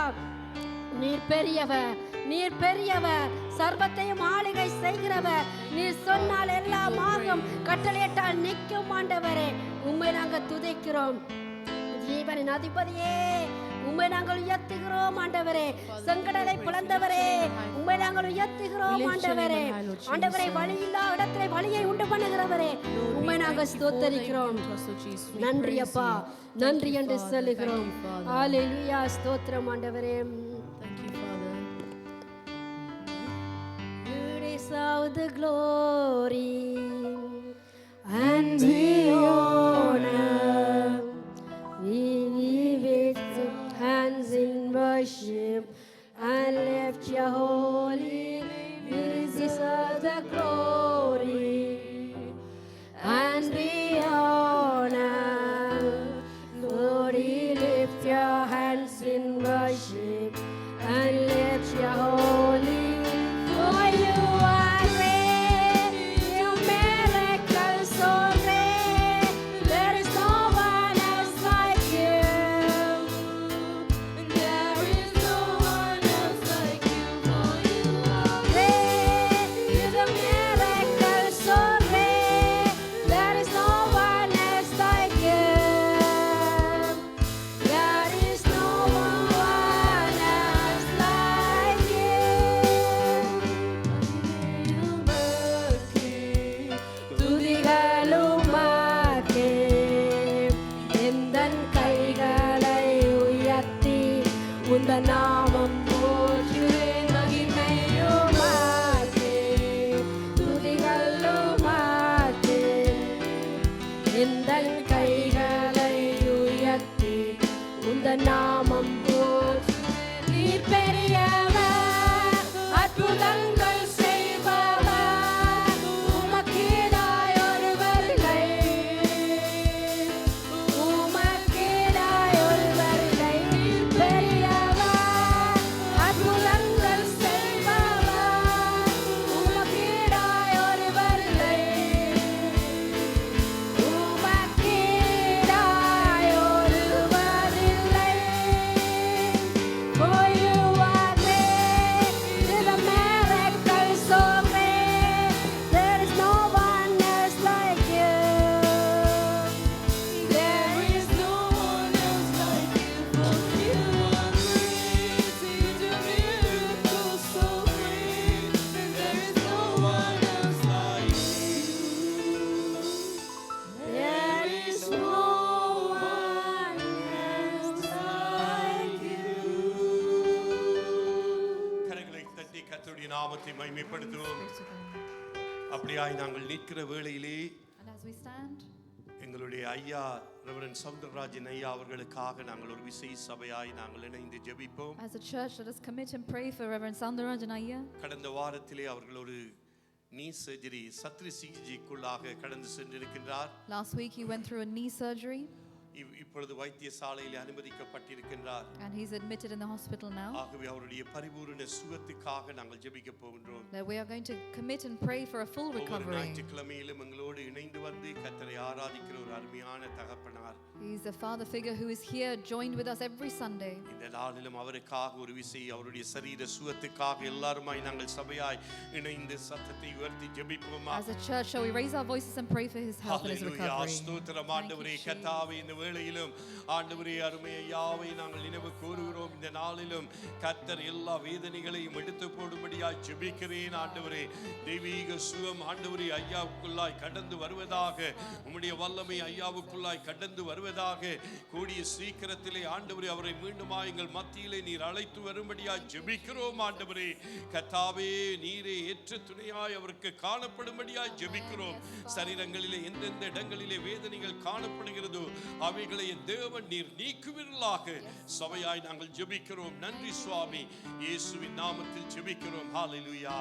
நீர் பெரியவர், நீர் பெரியவர். சர்வத்தையும் ஆளுகை செய்கிறவர். நீர் சொன்னால் எல்லாம் ஆகும். கட்டளையிட்டால் நிற்கும் ஆண்டவரே. உம்மை நாங்கள் துதிக்கிறோம். ஜீவனின் அதிபதியே உம்மை நாங்கள் உயர்த்துகிறோம் ஆண்டவரே. செங்கடலை பிளந்தவரே உம்மை நாங்கள் உயர்த்துகிறோம் ஆண்டவரே. ஆண்டவரே வழியில்லா இடத்திலே வழியை உண்டு பண்ணுகிறவரே உம்மை நாங்கள் ஸ்தோத்தரிக்கிறோம். நன்றி அப்பா, நன்றி என்று சொல்லுகிறோம். ஹalleluya. ஸ்தோத்திரம் ஆண்டவரே. You deserve the glory and the honor. We lift hands in worship and lift your holy name. You deserve the glory and the honor. உந்தன் நாமம் போற்றுவேன் மகிமையுமாக்கே துதிகளுமாக்கே எந்தன் கைகளை உயர்த்தி உந்தன் நாமம் போற்றுவேன் நீர் பெரியவர் அற்புதங்கள் செய்பவர் உமக்கீடாய் ஒருவர் இல்லை உமக்கீடாய் ஒருவர் இல்லை நீர் பெரியவர் அற்புதங்கள் செய்பவர் உமக்கீடாய் ஒருவர் இல்லை உமக்கீடாய் ஒருவர் இல்லை. For you are great, you're the miracle so great. There is no one else like you. There is no one else like you. For you are great, you do miracles so great. And there is no one else like you. There is no one else like you. கரங்களை தட்டி கர்த்தருடைய நாமத்தை மகிமைப்படுத்துவோம். அப்படியாய் நாங்கள் நிற்கிற வேளையிலே And as we stand, எங்களுடைய ஐயா ரெவரண்ட் சௌந்தரராஜன் ஐயா அவர்களுக்காக நாங்கள் ஒரு விசேஷ சபையாய் நாங்கள் இணைந்து ஜெபிப்போம். as a church, let us commit and pray for Reverend Soundarajan Iyer. கடந்த வாரத்திலே அவர்கள் ஒரு நீ சர்ஜரி சத்திர சிகிச்சைக்குள்ளாக கடந்து சென்றிருக்கின்றார். Last week he went through a knee surgery இப்பொழுது வைத்தியசாலையில் அனுமதிக்கப்பட்டிருக்கின்றார். and he's admitted in the hospital now. ஆகவே அவருடைய பரிபூரண சுகத்துக்காக நாங்கள் ஜெபிக்க போகின்றோம். That we are going to commit and pray for a full ஒவ்வொரு recovery. ஞாயிற்றுக்கிழமையிலும் எங்களோடு இணைந்து வந்து கர்த்தரை ஆராதிக்கிற ஒரு அருமையான தகப்பனார். He's a father figure who is here, joined with us every Sunday. இந்த நாளிலும் அவருக்காக ஒரு விசை அவருடைய சரீர சுகத்துக்காக எல்லாருமாய் நாங்கள் சபையாய் இணைந்து சத்தத்தை உயர்த்தி ஜெபிப்போமா. As a church, shall we raise our voices and pray for his health and his hallelujah. recovery? ஸ்தோத்திரம் ஆண்டவரே. கர்த்தாவே, இந்த வேளையிலும் ஆண்டவரே அருமை ஐயாவை நாங்கள் நினைவு கூறுகிறோம். இந்த நாளிலும் கர்த்தர் எல்லா வேதனைகளையும் எடுத்து போடும்படியாய் ஜெபிக்கிறேன் ஆண்டவரே. தெய்வீக சுகம் ஆண்டவரே ஐயாவுக்குள்ளாய் கடந்து வருவதாக, உம்முடைய வல்லமை ஐயாவுக்குள்ளாய் கடந்து வருவதாக, கூடிய சீக்கிரத்திலே ஆண்டவரே அவரை மீண்டுமா எங்கள் மத்தியிலே நீர் அழைத்து வரும்படியாய் ஜெபிக்கிறோம் ஆண்டவரே. கர்த்தாவே, நீரே ஏற்ற துணையாய் அவருக்கு காணப்படும்படியாய் ஜெபிக்கிறோம். சரீரங்களிலே எந்தெந்த இடங்களிலே வேதனைகள் காணப்படுகிறதோ அவைகளை தேவன் நீர் நீக்குவீர்களாக சபையாய் நாங்கள் ஜெபிக்கிறோம். நன்றி சுவாமி, இயேசுவின் நாமத்தில் ஜெபிக்கிறோம். ஹல்லேலூயா.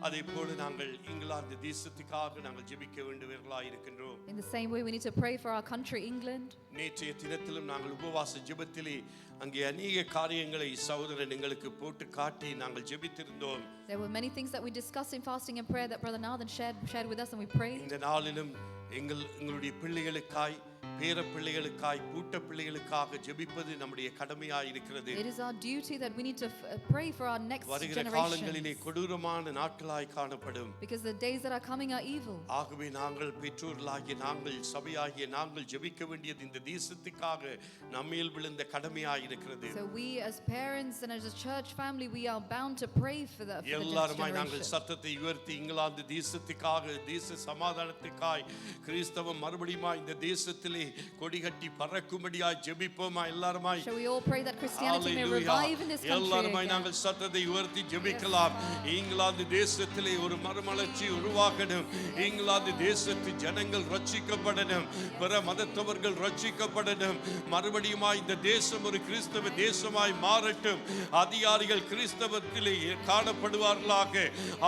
அதே போல நாங்கள் இங்கிலாந்து தேசத்துக்காக நாங்கள் ஜெபிக்க வேண்டியவர்களாய் இருக்கின்றோம். In the same way, we need to pray for our country, England. நேற்றைய தினத்திலும் நாங்கள் உபவாச ஜெபத்திலே அங்கே அநேக காரியங்களை சகோதரன் எங்களுக்கு போட்டு காட்டி நாங்கள் ஜெபித்திருந்தோம். There were many things that we discussed in fasting and prayer that Brother Nathan shared with us, and we prayed. இந்த நாளிலும் எங்களுடைய பிள்ளைகளுக்காய், பேர பிள்ளைகளுக்காய், கூட்ட பிள்ளைகளுக்காக ஜெபிப்பது நம்முடைய கடமையாய் இருக்கிறது. It is our duty that we need to pray for our next வருகிற காலங்களிலே generation, கொடூரமான நாட்களாய் காணப்படும். because the days that are coming are evil. ஆகவே நாங்கள் பெற்றோர்களாகிய நாங்கள், சபையாகிய நாங்கள் ஜெபிக்க வேண்டியது இந்த தேசத்துக்காக நம்மேல் விழுந்த கடமையாய் இருக்கிறது. So we as parents and as a church family, we are bound to pray for the next எல்லாருமாய் நாங்கள் generation. சத்தத்தை உயர்த்தி இங்கிலாந்து தேசத்துக்காக, தேச சமாதானத்துக்காய், கிறிஸ்தவம் மறுபடியும் இந்த தேசத்திலே கொடிகட்டி பறக்கும்படியாய் ஜெபிப்போமா. எல்லாருமாய் Shall we all pray that Christianity may hallelujah. revive in this country எல்லாருமாய் again? நாங்கள் சத்தத்தை உயர்த்தி ஜெபிக்கலாம். இங்கிலாந்து தேசத்திலே ஒரு மறுமலர்ச்சி உருவாகணும். இங்கிலாந்து தேசத்து ஜனங்கள் ரட்சிக்கப்படணும். பிற மதத்தவர்கள் ரட்சிக்கப்படணும். மறுபடியுமாய் இந்த தேசம் ஒரு கிறிஸ்தவ தேசமாய் மாறட்டும். அதிகாரிகள் கிறிஸ்தவத்திலே காணப்படுவார்களாக.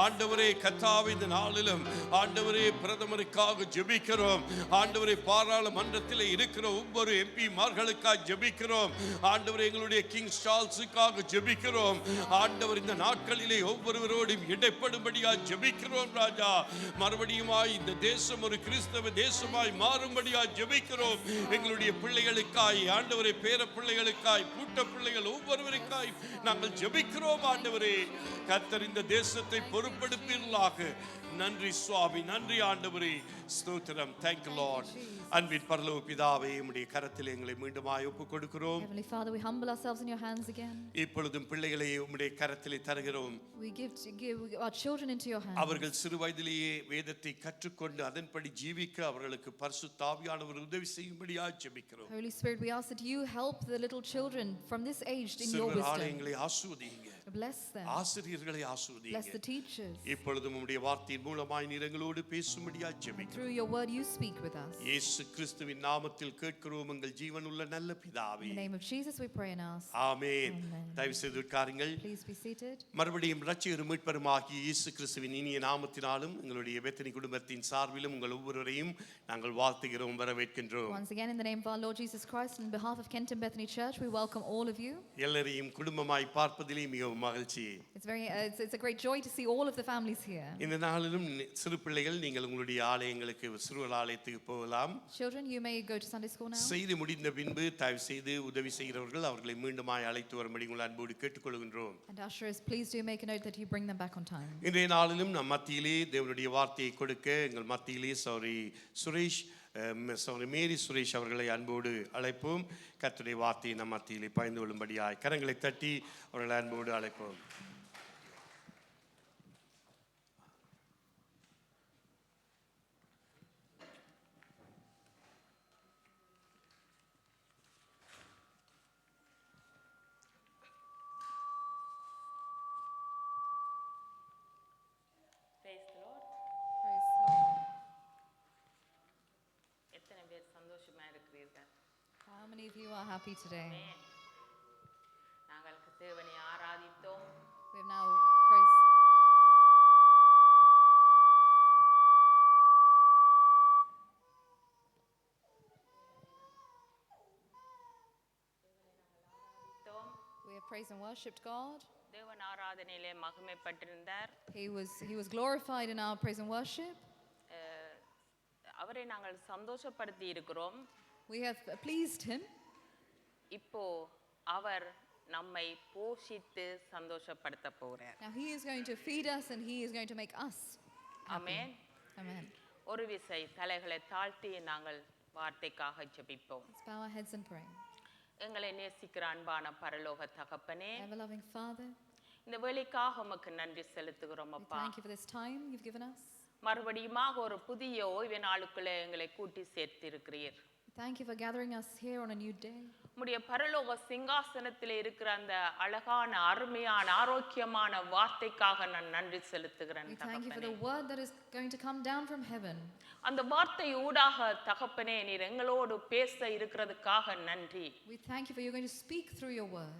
ஆண்டவரே, கர்த்தாவே, இந்த நாளிலும் ஆண்டவரே பிரதமருக்காக ஜெபிக்கிறோம். ஆண்டவரே, பாராளுமன்றத்திலே இருக்கிற ஒவ்வொரு எம்பி மார்களுக்காக ஜெபிக்கிறோம். ஆண்டவரே, எங்களுடைய கிங் சார்ல்ஸுக்காக ஜெபிக்கிறோம். ஆண்டவர், இந்த நாட்களிலே ஒவ்வொருவரோடும் இடைப்படும்படியாய் ஜெபிக்கிறோம் ராஜா. மறுபடியுமாய் இந்த தேசம் ஒரு கிறிஸ்தவ தேசமாய் மாறும்படியாய் ஜெபிக்கிறோம். எங்களுடைய பிள்ளைகளுக்காய், ஆண்டவரே, பேர பிள்ளைகளுக்காய், கூட்ட பிள்ளைகள் ஒவ்வொருவருக்காய் நாங்கள் ஜெபிக்கிறோம். ஆண்டவரே, கர்த்தர் இந்த தேசத்தை பொறுப்பெடுப்பீர்களாக. நன்றி சுவாமி, நன்றி ஆண்டவரே, ஸ்தோத்திரம். Thank you Lord. அன்பின் பரலோக பரலோக பிதாவே, உம்முடைய கரத்தில் எங்களை மீண்டுமாய் ஒப்புக் கொடுக்கிறோம். Heavenly Father, we humble ourselves in your hands again. இப்பொழுதும் பிள்ளைகளை உம்முடைய கரத்தில் தருகிறோம். We give our children into your hands. அவர்கள் சிறு வயதிலேயே வேதத்தை கற்றுக்கொண்டு அதன்படி ஜீவிக்க அவர்களுக்கு பரிசுத்த ஆவியானவர் உதவி செய்யும்படியாக ஜெபிக்கிறோம். Holy Spirit, we ask that you help the little children from this age in your சிறு wisdom. ஆலயங்களை ஆசீர்வதிங்க. Bless them. ஆசிரியர்களை Bless ஆசீர்வதிங்க. the teachers. இப்பொழுதும் உம்முடைய வார்த்தையின் மூலமாய் நீர் எங்களோடு பேசும்படியாக And ஜெபிக்கிறோம். through your word, you speak with us. இயேசு கிறிஸ்துவின் நாமத்தில் கேட்கிறோம் எங்கள் ஜீவனுள்ள நல்ல பிதாவே. In the name of Jesus, we pray and ask. Amen. Amen. தயவு செய்து உட்காருங்கள். Please be seated. மறுபடியும் இரட்சகரும் மீட்பருமாகிய இயேசு கிறிஸ்துவின் இனிய நாமத்தினாலும் எங்களுடைய பெத்தனி குடும்பத்தின் சார்பிலும் உங்கள் ஒவ்வொருவரையும் நாங்கள் வாழ்த்துகிறோம், வரவேற்கின்றோம். Once again, in the name of our Lord Jesus Christ, on behalf of Kenton Bethany Church, we welcome all of you. எல்லாரையும் குடும்பமாய் பார்ப்பதிலே மிகவும் மகிழ்ச்சி. It's a great joy to see all of the families here. இந்த நாளிலும் சிறு பிள்ளைகள் நீங்கள் உங்களுடைய ஆலயங்களுக்கு சிறுவர் ஆலயத்துக்கு போகலாம். Children, you may go to Sunday school now. செய்து முடிந்த பின்பு தயவு செய்து உதவி செய்கிறவர்கள் அவர்களை மீண்டுமாய் அழைத்து வரும்படி உங்கள் அன்போடு கேட்டுக்கொள்கின்றோம். And ushers, please do make a note that you bring them back on time. இன்றைய நாளிலும் நம் மத்தியிலே தேவனுடைய வார்த்தையை கொடுக்க எங்கள் மத்தியிலே மேரி சுரேஷ் அவர்களை அன்போடு அழைப்போம். கர்த்தருடைய வார்த்தையை நம் மத்தியிலே பயந்து கொள்ளும்படியாய் கரங்களை தட்டி அவர்களை அன்போடு அழைப்போம். Praise the Lord. Praise the Lord. எத்தனை பேர் சந்தோஷமா இருக்கிறீர்கள்? How many of you are happy today? ஆமென். நாங்கள் தேவனை ஆராதித்தோம். We have now praised. We have praised and worshipped God. தேவன் ஆராதனையிலே மகிமைப்பட்டிருந்தார். He was glorified in our praise and worship. அவரை நாங்கள் சந்தோஷப்படுத்தி இருக்கிறோம். We have pleased him. இப்போ அவர் நம்மை போஷித்து சந்தோஷப்படுத்த போறார். Now he is going to feed us and he is going to make us happy. Amen. Amen. ஒரு விசை தலைகளை தாழ்த்தி நாங்கள் வார்த்தைக்காக ஜெபிப்போம். Let's bow our heads and pray. எங்களை நேசிக்கிற அன்பான பரலோக தகப்பனே, Ever-loving Father, இந்த வேலைக்காக உமக்கு நன்றி செலுத்துகிறோம் we அப்பா. thank you for this time you've given us. மறுபடியுமாக ஒரு புதிய ஓய்வு நாளுக்குள்ளே எங்களை கூட்டி சேர்த்திருக்கிறீர். Thank you for gathering us here on a new day. உம்முடைய பரலோக சிங்காசனத்தில் இருக்கிற அந்த அழகான அருமையான ஆரோக்கியமான வார்த்தைக்காக நான் நன்றி செலுத்துகிறேன் We thank you for தகப்பனே. the word that is going to come down from heaven. அந்த வார்த்தை ஊடாக தகப்பனே நீர் எங்களோடு பேச இருக்கிறதுக்காக நன்றி. We thank you for you're going to speak through your word.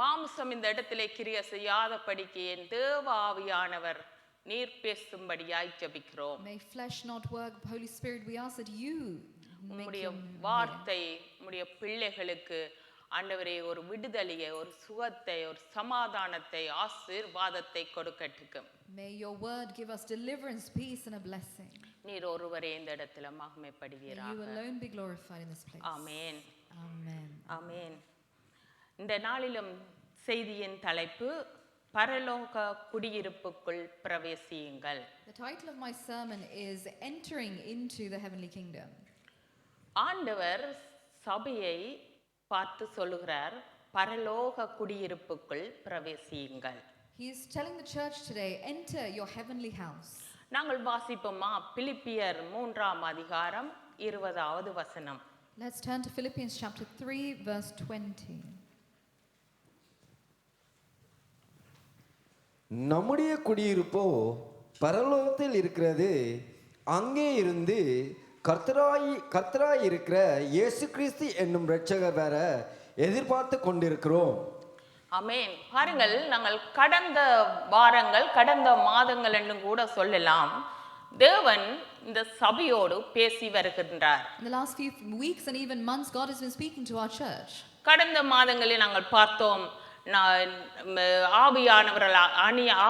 மாம்சம் இந்த இடத்திலே கிரியை செய்யாதபடிக்கு என் தேவ ஆவியானவர் நீர் பேசும்படியாய் ஜெபிக்கிறோம். May flesh not work. Holy Spirit, we ask that you make உம்முடைய him hear. வார்த்தை உம்முடைய பிள்ளைகளுக்கு ஆண்டவரே ஒரு விடுதலையை, ஒரு சுகத்தை, ஒரு சமாதானத்தை, ஆசீர்வாதத்தை கொடுக்கட்டுக்கும். May your word give us deliverance, peace and a blessing. நீர் ஒருவரே இந்த இடத்துல May you மகிமைப்படுவீராக. alone be glorified in this place. Amen. Amen. ஆமென். இந்த நாளிலும் செய்தியின் தலைப்பு பரலோக குடியிருப்புக்குள் பிரவேசியுங்கள். The title of my sermon is Entering into the Heavenly Kingdom. ஆண்டவர் சபையை பார்த்து சொல்லுகிறார், பரலோக குடியிருப்புக்குள் பிரவேசியுங்கள். He is telling the church today, enter your heavenly house. நாங்கள் வாசிப்போமா பிலிப்பியர் 3ஆம் அதிகாரம் 20வது வசனம். Let's turn to Philippians chapter 3 verse 20. நம்முடைய குடியிருப்போ பரலோகத்தில் இருக்கிறது, அங்கே இருந்து கர்த்தராய் இருக்கிற இயேசு கிறிஸ்து என்னும் இரட்சகர் வர எதிர்பார்த்து கொண்டிருக்கிறோம். ஆமென். பாருங்கள், நாங்கள் கடந்த வாரங்கள், கடந்த மாதங்கள் என்றும் கூட சொல்லலாம், தேவன் இந்த சபையோடு பேசி வருகின்றார். In the last few weeks and even months, God has been speaking to our church. கடந்த மாதங்களில் நாங்கள் பார்த்தோம்,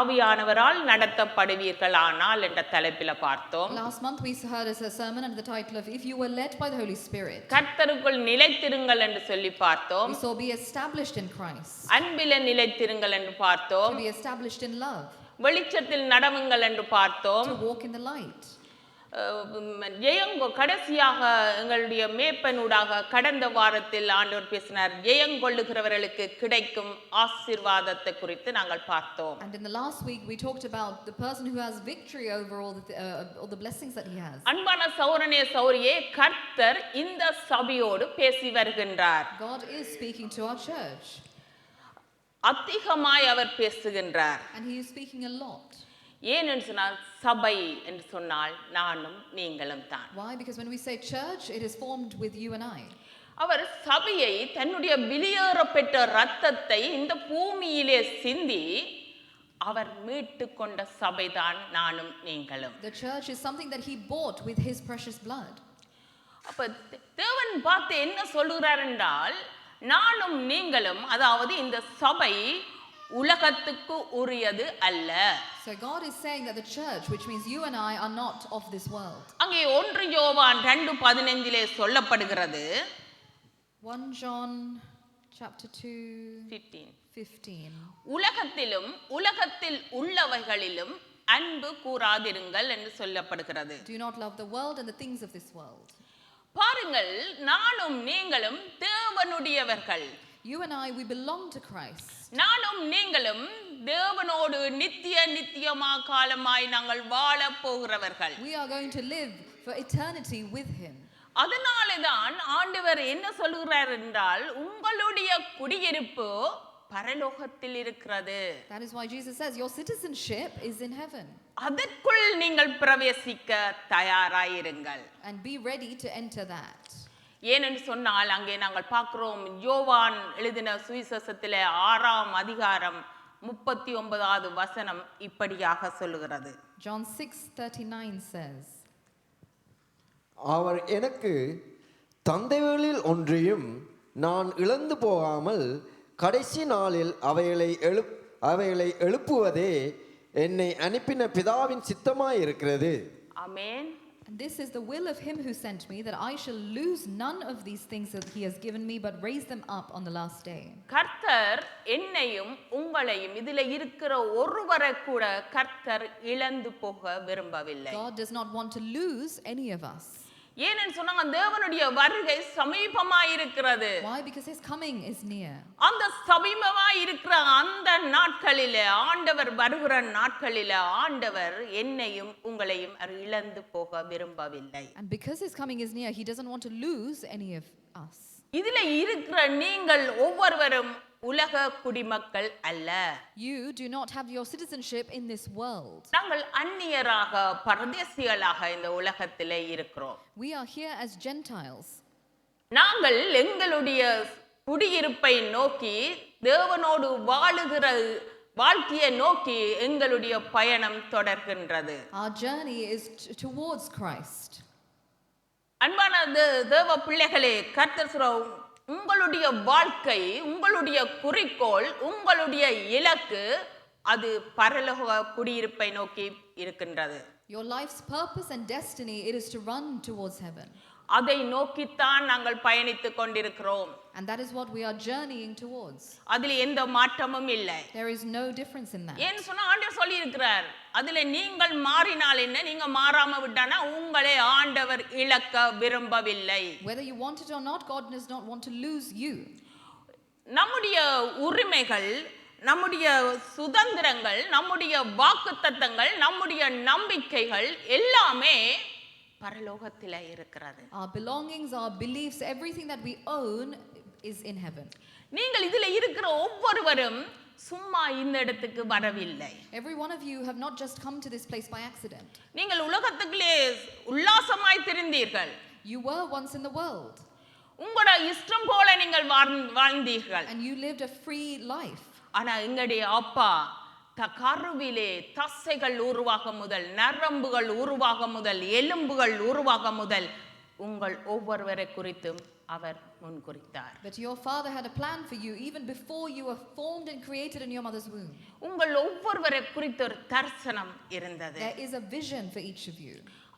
ஆவியானவரால் நடத்தப்படுவீர்கள் ஆனால் என்ற தலைப்பில் பார்த்தோம். Last month we heard a sermon under the title of If You Were Led by the Holy Spirit. கர்த்தருக்குள் நிலைத்திருங்கள் என்று சொல்லி பார்த்தோம். We saw be established in Christ. அன்பிலே நிலைத்திருங்கள் என்று பார்த்தோம். To be established in love. வெளிச்சத்தில் நடவுங்கள் என்று பார்த்தோம். To walk in the light. கடைசியாக எங்களுடைய மேப்பனூடாக கடந்த வாரத்தில் ஆண்டவர் பேசினார் ஜெயங்கொள்ளுகிறவர்களுக்கு கிடைக்கும் ஆசீர்வாதத்தை குறித்து நாங்கள் பார்த்தோம். And in the last week we talked about the person who has victory over all the blessings that he has. அன்பான சௌரனே சௌரியே, கர்த்தர் இந்த சபையோடு பேசி வருகின்றார். God is speaking to our church. அதிகமாய் அவர் பேசுகின்றார். And he is speaking a lot. ஏனென்று சொன்னால் சபை என்று சொன்னால் நானும் நீங்களும் தான். Why? Because when we say church, it is formed with you and I. அவர் சபையை தன்னுடைய வெளியேறப்பெற்ற இரத்தத்தை இந்த பூமியிலே சிந்தி அவர் மீட்டு கொண்ட சபைதான் நானும் நீங்களும். The church is something that he bought with his precious blood. அப்ப தேவன் பார்த்து என்ன சொல்லுகிறார் என்றால், நானும் நீங்களும், அதாவது இந்த சபை உலகத்துக்கு உரியது அல்ல. So God is saying that the church, which means you and I, are not of this world. அங்கே 1 யோவான் 2:15 சொல்லப்படுகிறது. 1 John chapter 2:15. உலகத்திலும் உலகத்தில் உள்ளவைகளிலும் அன்பு கூறாதிருங்கள் என்று சொல்லப்படுகிறது. Do not love the world and the things of this world. பாருங்கள், நானும் நீங்களும் தேவனுடையவர்கள். You and I, we belong to Christ. நானும் நீங்களும் தேவனோடு நித்தியமா காலமாய் நாங்கள் வாழ போகிறவர்கள். We are going to live for eternity with him. அதனாலதான் ஆண்டவர் என்ன சொல்கிறார் என்றால், உங்களுடைய குடியிருப்பு பரலோகத்தில் இருக்கிறது. That is why Jesus says your citizenship is in heaven. அதற்குள் நீங்கள் பிரவேசிக்க தயாராயிருங்கள். And be ready to enter that. ஏனென்று சொன்னால் அங்கே நாங்கள் பார்க்கிறோம், யோவான் எழுதின சுவிசேஷத்திலே 6ஆம் அதிகாரம் 39வது வசனம் இப்படியாக சொல்லுகிறது. John 6:39 says, அவர் எனக்கு தந்தைகளில் ஒன்றையும் நான் இழந்து போகாமல் கடைசி நாளில் அவைகளை எழுப்புவதே என்னை அனுப்பின பிதாவின் சித்தமாய் இருக்கிறது. ஆமென். And this is the will of him who sent me, that I shall lose none of these things that he has given me, but raise them up on the last day. கர்த்தர் என்னையும் உங்களையும் இதிலே இருக்கிற ஒருவரை கூட கர்த்தர் இழந்து போக விரும்பவில்லை. God does not want to lose any of us. ஏனென்று சொன்னாங்க, தேவனுடைய வருகை சமீபமாய் இருக்கிறது. Why? Because his coming is near. அந்த சமீபமாய் இருக்கிற அந்த நாட்களிலே, ஆண்டவர் வருகிற நாட்களிலே, ஆண்டவர் என்னையும் உங்களையும் இழந்து போக விரும்பவில்லை. And because his coming is near, he doesn't want to lose any of us. இதிலே இருக்கிற நீங்கள் ஒவ்வொருவரும் உலக குடிமக்கள் அல்ல. You do not have your citizenship in this world. நாங்கள் அந்நியராக பரதேசிகளாக இந்த உலகத்திலே இருக்கிறோம். We are here as Gentiles. நாங்கள் எங்களுடைய குடியிருப்பை நோக்கி, தேவனோடு வாழுகிற வாழ்க்கையை நோக்கி எங்களுடைய பயணம் தொடர்கின்றது. Our journey is towards Christ. அன்பான தேவ பிள்ளைகளே, கர்த்தர் சொல்றார், உங்களுடைய வாழ்க்கை, உங்களுடைய குறிக்கோள், உங்களுடைய இலக்கு அது பரலோக குடியிருப்பை நோக்கி இருக்கின்றது. Your life's purpose and destiny, it is to run towards heaven. அதை நோக்கித்தான் நாங்கள் பயணித்துக் கொண்டிருக்கிறோம். And that is what we are journeying towards. அதில் எந்த மாற்றமும் இல்லை. There is no difference in that. ஏன்னு சொன்னா ஆண்டவர் சொல்லி இருக்கிறார், அதில் நீங்கள் மாறினால் என்ன, நீங்க மாறாம விட்டானா உங்களை ஆண்டவர் இழக்க விரும்பவில்லை. Whether you want it or not, God does not want to lose you. நம்முடைய உரிமைகள், நம்முடைய சுதந்திரங்கள், நம்முடைய வாக்குத்தத்தங்கள், நம்முடைய நம்பிக்கைகள் எல்லாமே பரலோகத்திலே இருக்கிறது. Our belongings, our beliefs, everything that we own is in heaven. நீங்கள் இதிலே இருக்கிற ஒவ்வொருவரும் சும்மா இந்த இடத்துக்கு வரவில்லை. Every one of you have not just come to this place by accident. நீங்கள் உலகத்துக்குள்ளே உல்லாசமாய் திரிந்தீர்கள். You were once in the world. உங்களோட இஷ்டம் போல நீங்கள் வாழ்ந்தீர்கள். And you lived a free life. ஆனா எங்களுடைய அப்பா கருவிலே தசைகள் உருவாக முதல், நரம்புகள் உருவாக முதல், எலும்புகள் உருவாக முதல் உங்கள் ஒவ்வொருவரை குறித்தும் அவர் முன்குறித்தார். But your father had a plan for you even before you were formed and created in your mother's womb. உங்கள் ஒவ்வொருவரை குறித்த ஒரு தரிசனம் இருந்தது. There is a vision for each of you.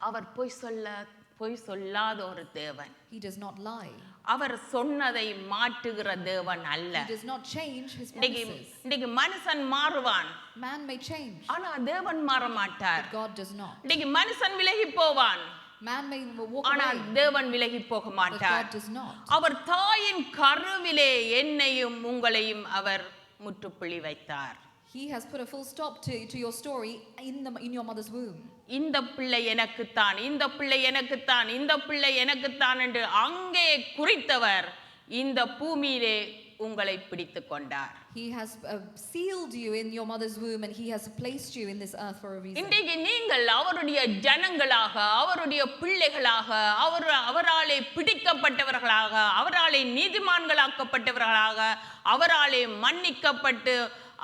அவர் பொய் சொல்லாத ஒரு தேவன். He does not lie. அவர் சொன்னதை மாற்றுகிற தேவன் அல்ல. He does not change his இன்னைக்கு promises. இன்னைக்கு மனுஷன் மாறுவான், Man may change, ஆனா தேவன் மாற மாட்டார். but God does not. இன்னைக்கு மனுஷன் விலகி போவான், Man may walk ஆனா away, தேவன் விலகி போக but மாட்டார். God does not. அவர் தாயின் கருவிலே என்னையும் உங்களையும் அவர் முற்றுப்புள்ளி வைத்தார். He has put a full stop to your story in your mother's womb. இந்த பிள்ளை எனக்குத்தான், இந்த பிள்ளை எனக்குத்தான், இந்த பிள்ளை எனக்குத்தான் என்று அங்கே குறித்தவர் இந்த பூமியிலே உங்களை பிடித்துக் கொண்டார். He has sealed you in your mother's womb and he has placed you in this earth for a reason. இன்றைக்கு நீங்கள் அவருடைய ஜனங்களாக, அவருடைய பிள்ளைகளாக, அவராலே பிடிக்கப்பட்டவர்களாக, அவராலே நீதிமான்களாக்கப்பட்டவர்களாக, அவராலே மன்னிக்கப்பட்டு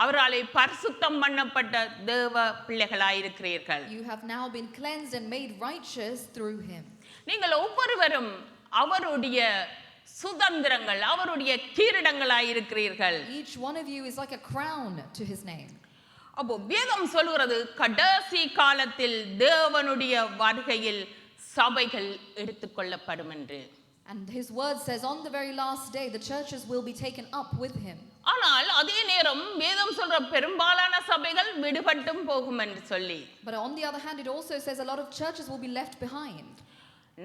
அவராலே பரிசுத்தம் பண்ணப்பட்ட தேவ பிள்ளைகளாயிருக்கிறீர்கள். You have now been cleansed and made righteous through him. நீங்கள் ஒவ்வொருவரும் அவருடைய சுதந்திரங்கள், அவருடைய கிரீடங்களாயிருக்கிறீர்கள். Each one of you is like a crown to his name. அப்போ வேதம் சொல்கிறது கடைசி காலத்தில் தேவனுடைய வருகையில் சபைகள் எடுத்துக்கொள்ளப்படும் என்று. And his word says on the very last day the churches will be taken up with him. ஆனால் அதே நேரம் வேதம் சொல்ற பெரும்பாலான சபைகள் விடுபட்டும் போகும் என்று சொல்லி. But on the other hand it also says a lot of churches will be left behind.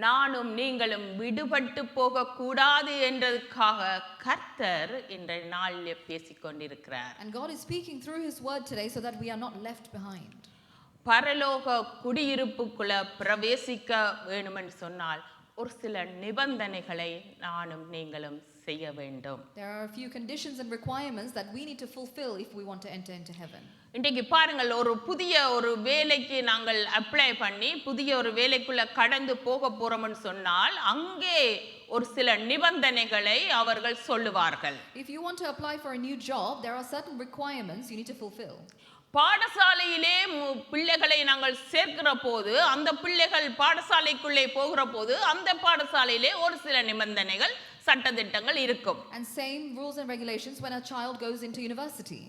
நானும் நீங்களும் விடுபட்டு போக கூடாது என்றதுக்காக கர்த்தர் இன்றைய நாளிலே பேசிக் கொண்டிருக்கிறார். And God is speaking through his word today so that we are not left behind. பரலோக குடியிருப்புக்குள்ள பிரவேசிக்க வேண்டும் என்று சொன்னால் ஒரு சில நிபந்தனைகளை நானும் நீங்களும் செய்ய வேண்டும். There are a few conditions and requirements that we need to fulfill if we want to enter into heaven. இன்றைக்கு பாருங்கள், புதிய ஒரு வேலைக்கு நாங்கள் அப்ளை பண்ணி புதிய ஒரு வேலைக்குள்ள கடந்து போக போறோம்னு சொன்னால் அங்கே ஒரு சில நிபந்தனைகளை அவர்கள் சொல்லுவார்கள். If you want to apply for a new job, there are certain requirements you need to fulfill. பாடசாலையிலே பிள்ளைகளை நாங்கள் சேர்க்கிற போது, அந்த பிள்ளைகள் பாடசாலைக்குள்ளே போகிற போது அந்த பாடசாலையிலே ஒரு சில நிபந்தனைகள் சட்டதிட்டங்கள் இருக்கும். And same rules and regulations when a child goes into university.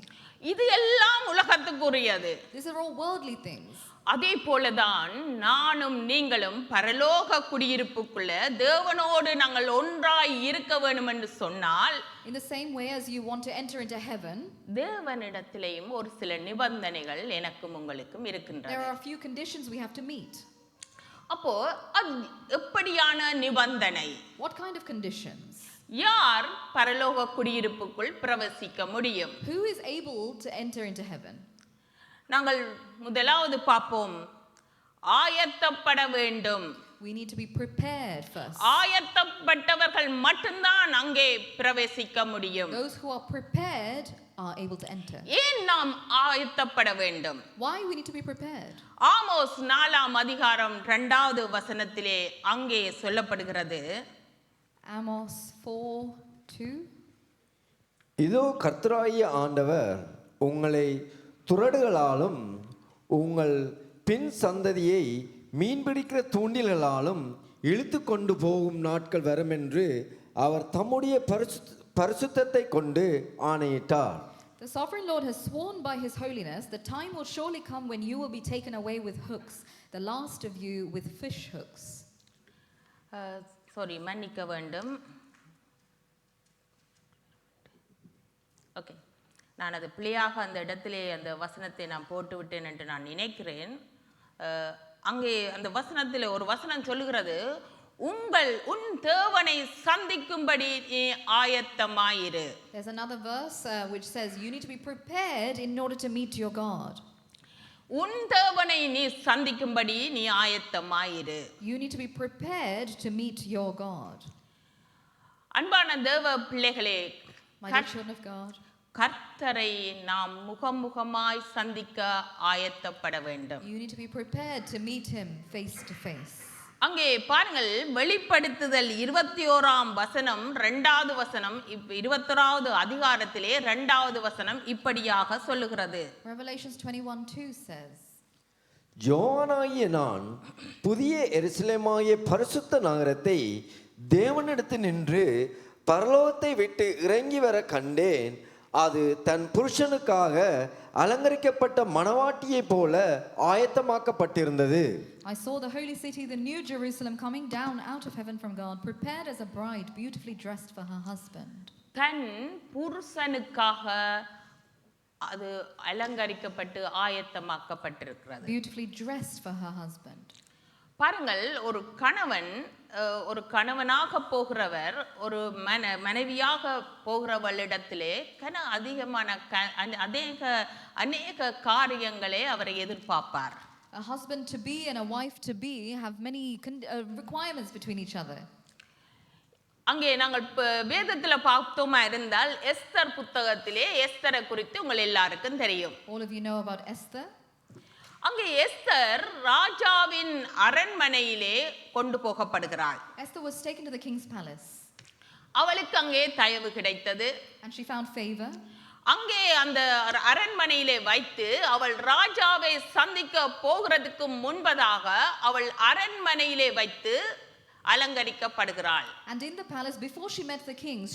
இது எல்லாம் உலகத்துக்குரியது. These are all worldly things. அதே போலதான் நானும் நீங்களும் பரலோக குடியிருப்புக்குள்ள தேவனோடு நாங்கள் ஒன்றாய் இருக்க வேண்டும் என்று சொன்னால், In the same way as you want to enter into heaven, தேவனிடத்திலேயும் ஒரு சில நிபந்தனைகள் எனக்கும் உங்களுக்கும் இருக்கின்றன. there are a few conditions we have to meet. அப்போ அது எப்படியான நிபந்தனை? What kind of conditions? யார் பரலோக குடியிருப்புக்குள் பிரவேசிக்க முடியும்? Who is able to enter into heaven? நாங்கள் முதலாவது பார்ப்போம், ஆயத்தப்பட வேண்டும். We need to be prepared first. ஆயத்தப்பட்டவர்கள் மட்டும்தான் அங்கே பிரவேசிக்க முடியும். Those who are prepared are able to enter. ஏன் நாம் ஆயத்தப்பட வேண்டும்? Why we need to be prepared? Amos 4ஆம் அதிகாரம் 2வது வசனத்திலே அங்கே சொல்லப்படுகிறது, Amos 4:2. இதோ கர்த்தராகிய ஆண்டவர் உங்களை துறடுகளாலும் உங்கள் பின் சந்ததியை மீன்பிடிக்கிற தூண்டில்களாலும் இழுத்து கொண்டு போகும் நாட்கள் வரும் என்று அவர் தம்முடைய பரிசுத்தத்தை கொண்டு ஆணையிட்டார். The sovereign Lord has sworn by his holiness, the time will surely come when you will be taken away with hooks, the last of you with fish hooks. மன்னிக்க வேண்டும். ஓகே, நான் அது பிள்ளையாக அந்த இடத்திலே அந்த வசனத்தை நான் போட்டு விட்டேன் என்று நான் நினைக்கிறேன். அங்கே அந்த வசனத்தில் ஒரு வசனம் சொல்லுகிறது, உன் தேவனை சந்திக்கும்படி நீ ஆயத்தமாயிரு. There's another verse which says you need to be prepared in order to meet your God. உன் தேவனை நீ சந்திக்கும்படி நீ ஆயத்தமாயிரு. You need to be prepared to meet your God. அன்பான தேவ பிள்ளைகளே, My dear children of God, கர்த்தரை நாம் முகமுகமாய் சந்திக்க ஆயத்தப்பட வேண்டும். you need to be prepared to meet him face to face. அங்கே பாருங்கள், வெளிப்படுத்துதல் 21ஆம் வசனம் 2வது வசனம் 21வது அதிகாரத்திலே 2வது வசனம் இப்படியாக சொல்லுகிறது. Revelations 21:2 says, யோவானாகிய நான் புதிய எருசலேமாகிய பரிசுத்த நகரத்தை தேவனிடத்தில் நின்று பரலோகத்தை விட்டு இறங்கி வர கண்டேன். அது தன் புருஷனுக்காக அலங்கரிக்கப்பட்ட மணவாட்டியைப் போல ஆயத்தமாக்கப்பட்டிருந்தது. I saw the holy city, the new Jerusalem, coming down out of heaven from God, prepared as a bride, beautifully dressed for her husband. தன் புருஷனுக்காக அது அலங்கரிக்கப்பட்டு ஆயத்தமாக்கப்பட்டிருக்கிறது. Beautifully dressed for her husband. பாருங்கள், ஒரு கணவனாக போகிறவர் ஒரு மனைவியாக போகிறவளிடத்திலே அதிகமான அநேக காரியங்களே அவரை எதிர்பார்ப்பார். A husband to be and a wife to be have many requirements between each other. அங்கே நாங்கள் வேதத்துல பார்த்தோமா இருந்தால் எஸ்தர் புத்தகத்திலே எஸ்தரை குறித்து உங்கள் எல்லாருக்கும் தெரியும். All of you know about Esther. அங்கே எஸ்தர் ராஜாவின் அரண்மனையிலே கொண்டு போகப்படுகிறாள். Esther was taken to the king's palace. அவளுக்கு அங்கே தயவு கிடைத்தது. And she found favor. அங்கே அந்த அரண்மனையிலே வைத்து அவள் ராஜாவை சந்திக்க போகிறதுக்கு முன்பதாக அவள் அரண்மனையிலே வைத்து அலங்கரிக்கப்படுகிறாள். And in the palace, before she met the kings,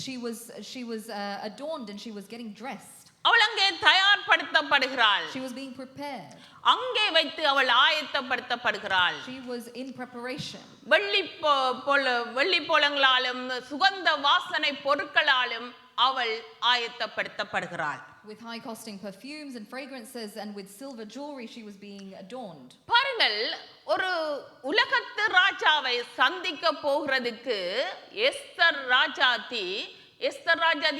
she was adorned and she was getting dressed. அவள் அங்கே தயார்படுத்தப்படுகிறாள். She was being prepared. அங்கே வைத்து அவள் ஆயத்தப்படுத்தப்படுகிறாள். She was in preparation. வெள்ளி போலங்களாலும் சுகந்த வாசனை பொருட்களாலும் அவள் ஆயத்தப்படுத்தப்படுகிறாள். With high costing perfumes and fragrances and with silver jewelry, she was being adorned. பாருங்கள், ஒரு உலகத்து ராஜாவை சந்திக்க போகிறதுக்கு எஸ்தர் ராஜாதி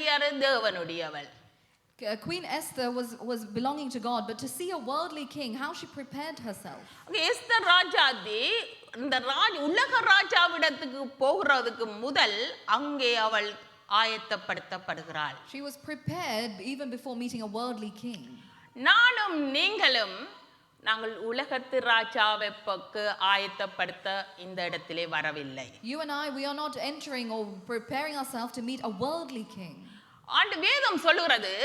யாரு? தேவனுடையவள். Queen Esther was belonging to God, but to see a worldly king, how she prepared herself. Esther ராஜாதி இந்த உலக ராஜாவிடத்துக்கு போகிறதுக்கு முதல் அங்கே அவள் ஆயத்தப்படுத்தப்படுகிறாள். She was prepared even before meeting a worldly king. நானும் நீங்களும் நாங்கள் உலகத்து ராஜாவை பக்கு ஆயத்தப்படுத்த இந்த இடத்திலே வரவில்லை. You and I, we are not entering or preparing ourselves to meet a worldly king. ஆண்டு வேதம் சொல்லுகிறது,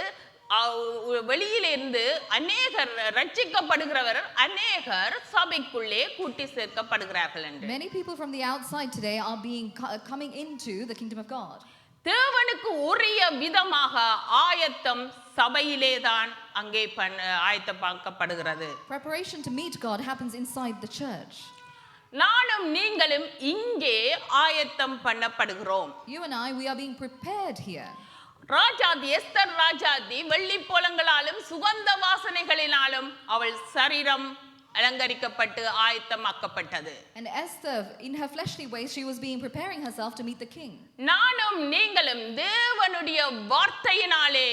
வெளியிலிருந்து அநேகர் ரட்சிக்கப்படுகிறவர் அநேகர் சபைக்குள்ளே கூட்டி சேர்க்கப்படுகிறார்கள் என்று. Many people from the outside today are coming into the kingdom of God. தேவனுக்கு உரிய விதமாக ஆயத்தம் சபையிலே தான் அங்கே ஆயத்தமாக்கப்படுகிறது. Preparation to meet God happens inside the church. நானும் நீங்களும் இங்கே ஆயத்தம் பண்ணப்படுகிறோம். You and I, we are being prepared here. Rajathi Esther ராஜாதி வெள்ளி போலங்களாலும் சுகந்த வாசனைகளினாலும் அவள் சரீரம் அலங்கரிக்கப்பட்டு ஆயத்தமாக்கப்பட்டது. And Esther, in her fleshly ways, she was preparing herself to meet the king. நானும் நீங்களும் தேவனுடைய வார்த்தையினாலே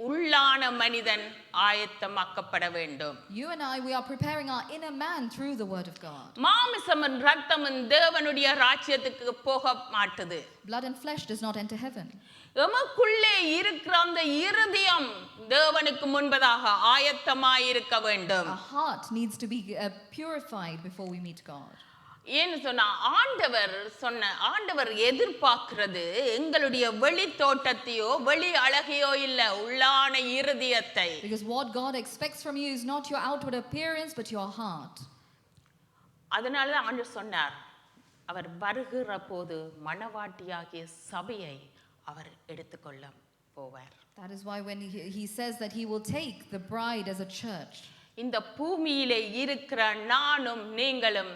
உள்ளான மனிதன் ஆயத்தமாக்கப்பட வேண்டும். You and I, we are preparing our inner man through the word of God. மாமிசமும் இரத்தமும் தேவனுடைய ராஜ்யத்துக்கு போக மாட்டுது. Blood and flesh does not enter heaven. எமக்குள்ளே இருக்கிற அந்த இருதயம் தேவனுக்கு முன்பதாக ஆயத்தமாய் இருக்க வேண்டும். Our heart needs to be purified before we meet God. ஏன்னு சொன்னா ஆண்டவர் எதிர்பார்க்கிறது எங்களுடைய வெளி தோட்டத்தையோ வெளி அழகையோ இல்ல, உள்ளான இருதயத்தை. Because what God expects from you is not your outward appearance but your heart. அதனால தான் ஆண்டவர் சொன்னார், அவர் வருகிற போது மணவாட்டியாகிய சபையை அவர் எடுத்துக்கொள்ள போவார். That is why when he says that he will take the bride as a church. இந்த பூமியிலே இருக்கிற நானும் நீங்களும்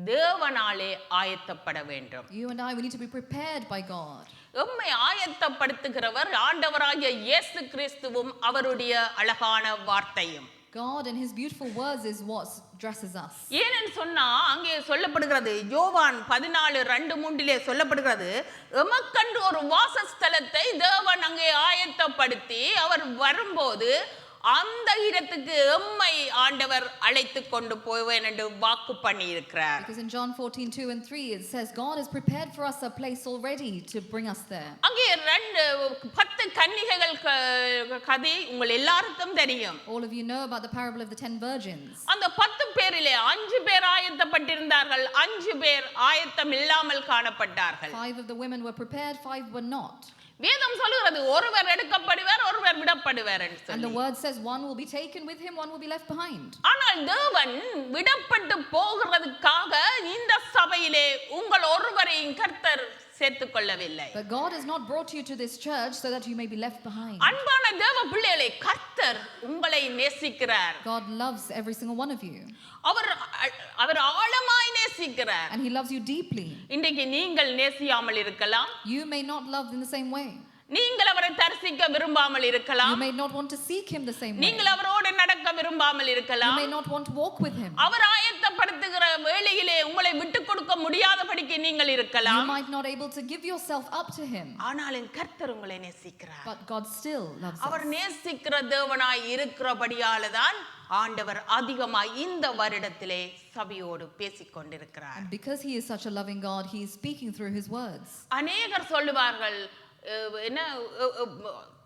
தேவனாலே ஆயத்தப்பட வேண்டும். You and I, we need to be prepared by God. எம்மை ஆயத்தப்படுத்துகிறவர் ஆண்டவராகிய இயேசு கிறிஸ்துவும் அவருடைய அழகான வார்த்தையும். God and his beautiful words is what dresses us. ஏன்னு சொன்னா அங்கே சொல்லப்படுகிறது, யோவான் 14:2-3 சொல்லப்படுகிறது, எமக்கென்று ஒரு வாசஸ்தலத்தை தேவன் அங்கே ஆயத்தப்படுத்தி அவர் வரும்போது அந்த இடத்துக்கு எம்மை ஆண்டவர் அழைத்து கொண்டு போவேன் என்று வாக்கு பண்ணி இருக்கிறார். Because in John 14:2-3 it says God has prepared for us a place already to bring us there. அங்கே 10 கன்னிகைகள் கதை உங்கள் எல்லாருக்கும் தெரியும். All of you know about the parable of the 10 virgins. அந்த 10 பேரிலே 5 பேர் ஆயத்தப்பட்டிருந்தார்கள், 5 பேர் ஆயத்தம் இல்லாமல் காணப்பட்டார்கள். 5 of the women were prepared, 5 were not. வேதம் சொல்லுகிறது ஒருவர் எடுக்கப்படுவார் ஒருவர் விடப்படுவார் என்று சொல்லி. And the word says one will be taken with him, one will be left behind. ஆனால் தேவன் விடப்பட்டு போகிறதுக்காக இந்த சபையிலே உங்கள் ஒருவரையும் கர்த்தர் சேர்த்துக் கொள்ளவில்லை. But God has not brought you to this church so that you may be left behind. அன்பான தேவ பிள்ளைகளே, கர்த்தர் உங்களை நேசிக்கிறார். God loves every single one of you. அவர் ஆழமாய் நேசிக்கிறார். And he loves you deeply. இன்றைக்கு நீங்கள் நேசியாமல் இருக்கலாம். You may not love in the same way. நீங்கள் அவரை தரிசிக்க விரும்பாமல் You இருக்கலாம். may not want to seek him the same way. நீங்கள் அவரோடு நடக்க விரும்பாமல் You இருக்கலாம். may not want to walk with him. அவர் ஆயத்தப்படுத்துகிற வேளையிலே உங்களை விட்டுக் கொடுக்க முடியாதபடிக்கு நீங்கள் You இருக்கலாம். might not able to give yourself up to him. ஆனாலும் கர்த்தர் உங்களை நேசிக்கிறார். But God still loves our us. நேசிக்கிற தேவனாய் இருக்கிறபடியால தான் ஆண்டவர் அதிகமாய் இந்த வருடத்திலே சபையோடு பேசிக் கொண்டிருக்கிறார். And because he is such a loving God, he is speaking through his words. அநேகர் சொல்லுவார்கள், என்ன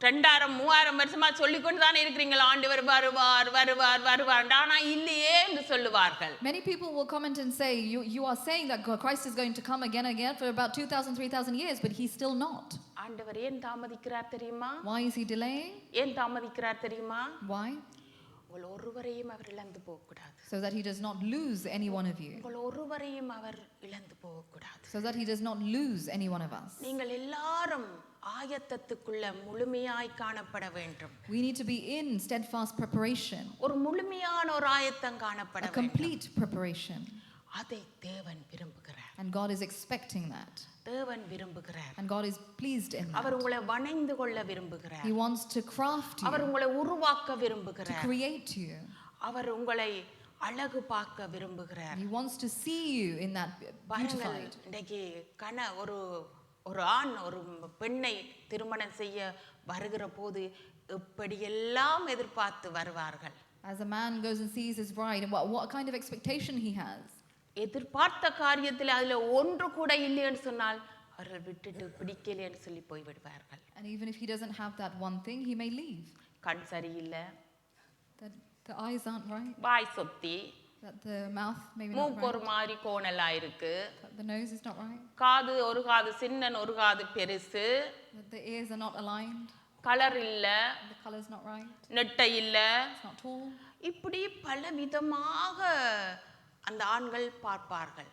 2000-3000 வருஷமா சொல்லிக்கொண்டு தானே இருக்கிறீங்களா, ஆண்டவர் வருவார் வருவார் வருவார், ஆனா இல்லையே என்று சொல்லுவார்கள். Many people will comment and say, you are saying that Christ is going to come again for about 2,000-3,000 years, but he's still not. ஆண்டவர் ஏன் தாமதிக்கிறார் தெரியுமா? Why is he delaying? ஏன் தாமதிக்கிறார் தெரியுமா? Why? உங்கள் ஒருவரையும் அவர் இழந்து போகக்கூடாது. So that he does not lose any one of you. உங்கள் ஒருவரையும் அவர் இழந்து போகக்கூடாது. So that he does not lose any one of us. நீங்கள் எல்லாரும் ஆயத்தத்துக்குள்ள முழுமையாய் காணப்பட வேண்டும். We need to be in steadfast preparation. ஒரு முழுமையான ஒரு ஆயத்தம் காணப்பட A வேண்டும். complete preparation. அதை தேவன் விரும்புகிறார். And God is expecting that. தேவன் விரும்புகிறார். And God is pleased in our that. உங்களை வணைந்து கொள்ள விரும்புகிறார். He wants to craft you, அவர் உங்களை உருவாக்க to விரும்புகிறார். create you. அவர் உங்களை அழகு பார்க்க விரும்புகிறார். He wants to see you in that பாருங்கள், beautified. இன்றைக்கு ஒரு ஆண் ஒரு பெண்ணை திருமணம் செய்ய வருகிற போது எப்படியெல்லாம் எதிர்பார்த்து வருவார்கள். As a man goes and sees his bride, and what kind of expectation he has. எதிர்பார்த்த காரியத்தில் அதுல ஒன்று கூட இல்லைன்னு சொன்னால் அவர்கள் விட்டுட்டு பிடிக்கலைன்னு சொல்லி போய் விடுவார்கள். And even if he doesn't have that one thing, he may leave. கண் சரியில்லை, That the eyes aren't right, why Soththi, that the mouth maybe not மூக்கு ஒரு right, மாதிரி கோணலா இருக்கு, that the nose is not right, காது ஒரு காது சின்னன் ஒரு காது பெருசு, that the ears are not aligned, colour இல்ல, the color's not right, நெட்டை இல்ல, it's not tall. இப்படி பல விதமாக அந்த ஆண்கள் பார்ப்பார்கள்.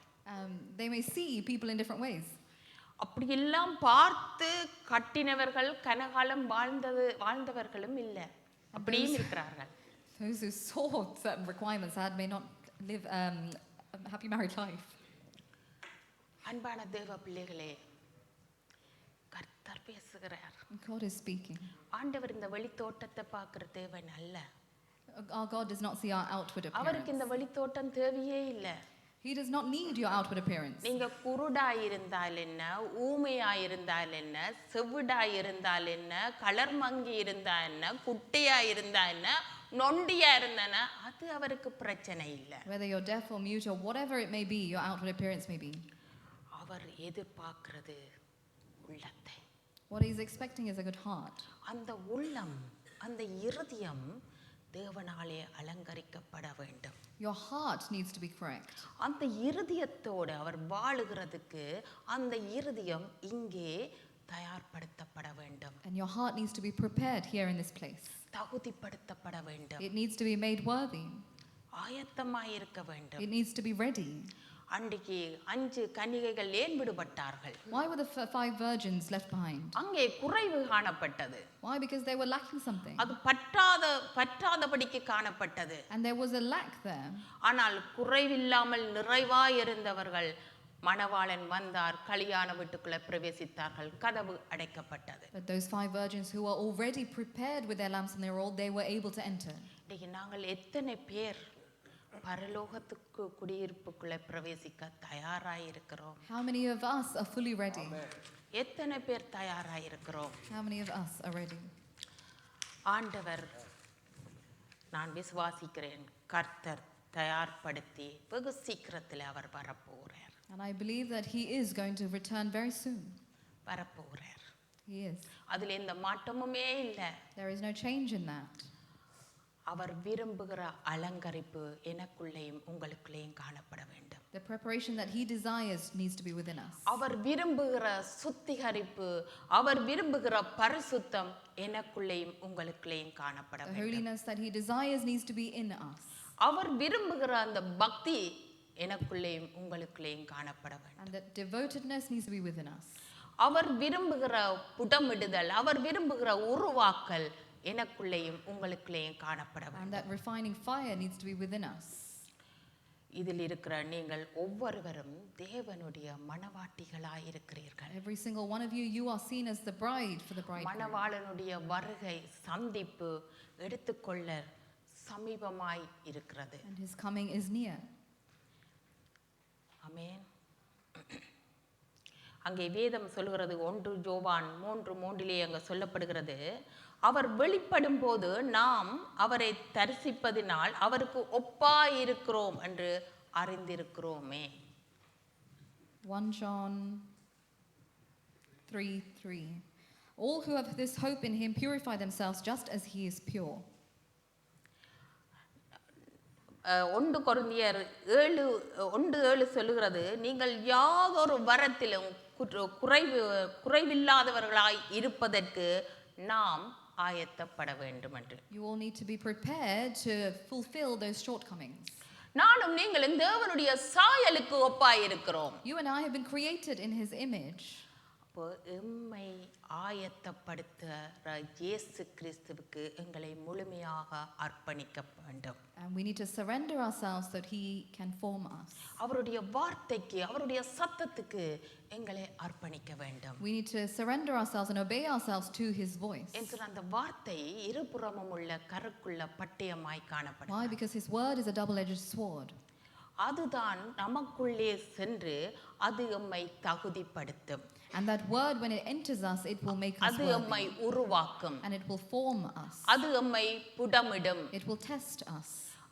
They may see people in different ways. அப்படி எல்லாம் பார்த்து கட்டினவர்கள் கனகாலம் வாழ்ந்தவர்களும் இல்லை, அப்படியும் இருக்கிறார்கள். Those who saw certain requirements may not live a happy married life. அன்பான தேவ பிள்ளைகளே, கர்த்தர் பேசுகிறார். God is speaking. ஆண்டவர் இந்த வெளித்தோட்டத்தை பார்க்கிற தேவன் அல்ல. Our God does not see our outward appearance. அவருக்கு இந்த வெளித்தோட்டம் தேவையே இல்லை. He does not need your outward appearance. நீங்க குருடாய் இருந்தால் என்ன, ஊமையாய் இருந்தால் என்ன, செவிடாய் இருந்தால் என்ன, கலர் மங்கி இருந்தா என்ன, குட்டையாய் இருந்தா என்ன, நொண்டியா இருந்தா அது அவருக்கு பிரச்சனை இல்லை. Whether you're deaf or mute or whatever it may be, your outward appearance may be. அவர் எதிர்பார்க்கிறது உள்ளத்தை. What he's expecting is a good heart. அந்த உள்ளம், அந்த இருதயம் தேவனாலே அலங்கரிக்கப்பட வேண்டும். Your heart needs to be correct. அந்த இருதயத்தோடு அவர் வாழுகிறதுக்கு அந்த இருதயம் இங்கே தயார்படுத்தப்பட வேண்டும். And your heart needs to be prepared here in this place. தகுதிப்படுத்தப்பட வேண்டும். It needs to be made worthy. ஆயத்தமாய் இருக்க வேண்டும். It needs to be ready. அன்றைக்கு 5 கன்னிகைகள் ஏன் விடுபட்டார்கள்? Why were the 5 virgins left behind? அங்கே குறைவு காணப்பட்டது. Why? Because they were lacking something. அது பற்றாதபடிக்கு காணப்பட்டது. And there was a lack there. ஆனால் குறைவில்லாமல் நிறைவாய் இருந்தவர்கள் மணவாளன் வந்தார், கல்யாண வீட்டுக்குள்ள பிரவேசித்தார்கள், கதவு அடைக்கப்பட்டது. But those 5 virgins who were already prepared with their lamps and their oil, they were able to enter. இன்னைக்கு நாங்கள் எத்தனை பேர் பரலோகத்துக்கு குடியிருப்புக்குள்ள பிரவேசிக்க தயாராய் இருக்கிறோம்? How many of us are fully ready? எத்தனை பேர் தயாராய் இருக்கிறோம்? How many of us are ready? ஆண்டவர், நான் விசுவாசிக்கிறேன், கர்த்தர் தயார்படுத்தி வெகு சீக்கிரத்தில் அவர் வரப்போகிறார். And I believe that he is going to return very soon. வரப்போகிறார். He is. அதுல எந்த மாற்றமுமே இல்லை. There is no change in that. அவர் விரும்புகிற அலங்கரிப்பு எனக்குள்ளேயும் உங்களுக்குள்ளேயும் காணப்பட வேண்டும். The preparation that he desires needs to be within us. அவர் விரும்புகிற சுத்திகரிப்பு, அவர் விரும்புகிற பரிசுத்தம் எனக்குள்ளேயும் உங்களுக்குள்ளேயும் காணப்பட The வேண்டும். holiness that he desires needs to be in us. அவர் விரும்புகிற அந்த பக்தி எனக்குள்ளேயும் உங்களுக்குள்ளேயும் காணப்பட வேண்டும். And that devotedness needs to be within us. அவர் விரும்புகிற புடமிடுதல், அவர் விரும்புகிற உருவாக்கல் எனக்குள்ளேயும் உங்களுக்குள்ளேயும் காணப்பட வேண்டும். And that refining fire needs to be within us. இதில் இருக்கிற நீங்கள் ஒவ்வொருவரும் தேவனுடைய மணவாட்டிகளாய் இருக்கிறீர்கள். Every single one of you, you are seen as the bride for the bridegroom. மணவாளனுடைய வருகை, சந்திப்பு எடுத்துக்கொள்ள சமீபமாய் இருக்கிறது. And his coming is near. ஆமென். அங்கே வேதம் சொல்கிறது 1 யோவான் 3:3 அங்கே சொல்லப்படுகிறது, அவர் வெளிப்படும் போது நாம் அவரை தரிசிப்பதினால் அவருக்கு ஒப்பாயிருக்கிறோம் என்று அறிந்திருக்கிறோமே. 1 John 3:3. All who have this hope in him purify themselves just as he is pure. 1 கொரிந்தியர் 7:7 சொல்லுகிறது, நீங்கள் யாதொரு வரத்திலும் குறைவில்லாதவர்களாய் இருப்பதற்கு நாம் ஆயத்தப்பட வேண்டும் என்று. You all need to be prepared to fulfill those shortcomings. நானும் நீங்களும் தேவனுடைய சாயலுக்கு ஒப்பாயிருக்கிறோம். You and I have been created in his image. அப்போ எம்மை ஆயத்தப்படுத்துகிற இயேசு கிறிஸ்துவுக்கு எங்களை முழுமையாக அர்ப்பணிக்க வேண்டும். And we need to surrender ourselves so that he can form us. அவருடைய வார்த்தைக்கு, அவருடைய சத்தத்துக்கு எங்களை அர்ப்பணிக்க வேண்டும். We need to surrender ourselves and obey ourselves to his voice. என்று அந்த வார்த்தை இருபுறமும் உள்ள கருக்குள்ள பட்டயமாய் காணப்படும். Why? Because his word is a double-edged sword. அதுதான் நமக்குள்ளே சென்று அது எம்மை தகுதிப்படுத்தும். And that word, when it enters us, it will make us அது எம்மை worthy. உருவாக்கும். And it will form us. அது எம்மை புடமிடும். It will test us.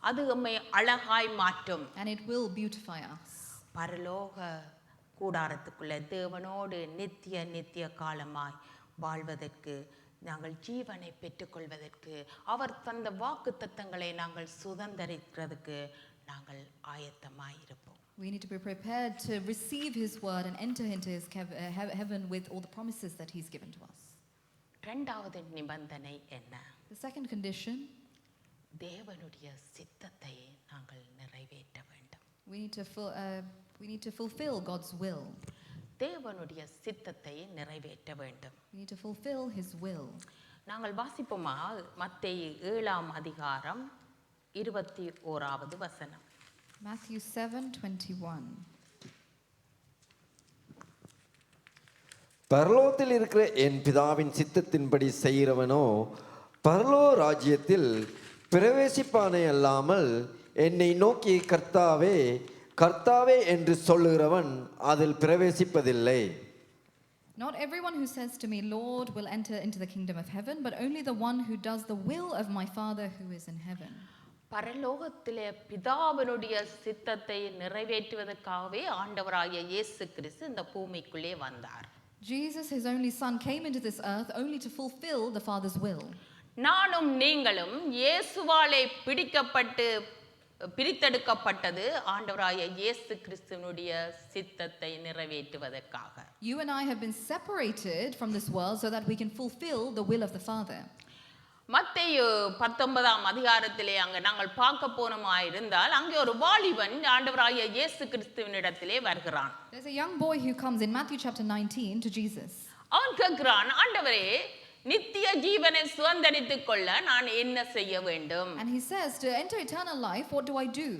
அது எம்மை அழகாய் மாற்றும். And it will beautify us. பரலோக கூடாரத்துக்குள்ள தேவனோடு நித்திய காலமாய் வாழ்வதற்கு, நாங்கள் ஜீவனை பெற்றுக்கொள்வதற்கு, அவர் தந்த வாக்குத்தத்தங்களை நாங்கள் சுதந்தரிக்கிறதுக்கு நாங்கள் ஆயத்தமாய் இருப்போம். We need to be prepared to receive his word and enter into his heaven with all the promises that he's given to us. இரண்டாவது நிபந்தனை என்ன? The second condition, தேவனுடைய சித்தத்தை நாங்கள் நிறைவேற்ற வேண்டும். we need to fulfill God's will. தேவனுடைய சித்தத்தை நிறைவேற்ற வேண்டும். We need to fulfill his will. நாங்கள் வாசிப்போமா? மத்தேயு 7 அதிகாரம் 21வது வசனம். Matthew 7:21. பரலோகத்தில் இருக்கிற என் பிதாவின் சித்தத்தின்படி செய்கிறவனோ பரலோக ராஜ்யத்தில் பிரவேசிப்பானே அல்லாமல் என்னை நோக்கி கர்த்தாவே கர்த்தாவே என்று சொல்லுகிறவன் அதில் பிரவேசிப்பதில்லை. Not everyone who says to me, Lord, will enter into the kingdom of heaven, but only the one who does the will of my Father who is in heaven. பரலோகத்திலே பிதாவினுடைய சித்தத்தை நிறைவேற்றுவதற்காகவே ஆண்டவராகிய இயேசு கிறிஸ்து இந்த பூமிக்குள்ளே வந்தார். Jesus, his only son, came into this earth only to fulfill the Father's will. நானும் நீங்களும் இயேசுவாலே பிரித்தெடுக்கப்பட்டது ஆண்டவராகிய இயேசு கிறிஸ்துவினுடைய சித்தத்தை நிறைவேற்றுவதற்காக. You and I have been separated from this world so that we can fulfill the will of the Father. மத்தேயு 19 அதிகாரத்திலே அங்க நாங்கள் பார்க்க போனோமாயிருந்தால் அங்கே ஒரு வாலிபன் ஆண்டவராகிய இயேசு கிறிஸ்துவினிடத்திலே வருகிறான். There's a young boy who comes in Matthew chapter 19 to Jesus. அவன் கேட்கிறான், ஆண்டவரே நித்திய ஜீவனை சுதந்தரித்துக் கொள்ள நான் என்ன செய்ய வேண்டும்? And he says, to enter eternal life, what do I do?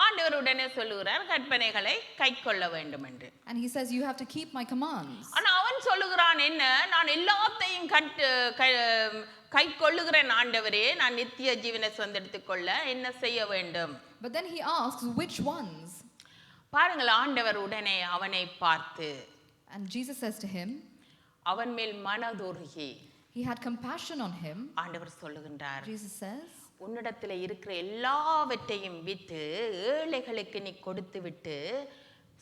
ஆண்டவர் உடனே சொல்லுகிறார், கற்பனைகளை கைக்கொள்ள வேண்டும் என்று. And he says, you have to keep my commands. ஆனா அவன் சொல்லுகிறான், என்ன, நான் எல்லாத்தையும் கைக்கொள்ளுகிறேன் ஆண்டவரே, நான் நித்திய ஜீவனை சுதந்தரித்துக் கொள்ள என்ன செய்ய வேண்டும்? But then he asks, which ones? பாருங்கள், ஆண்டவர் உடனே அவனை பார்த்து, And Jesus says to him, அவன் மேல் மனதுருகி, he had compassion on him. ஆண்டவர் சொல்லுகின்றார், Jesus says, உன்னிடத்தில் இருக்கிற எல்லாவற்றையும் விட்டு ஏழைகளுக்கு நீ கொடுத்து விட்டு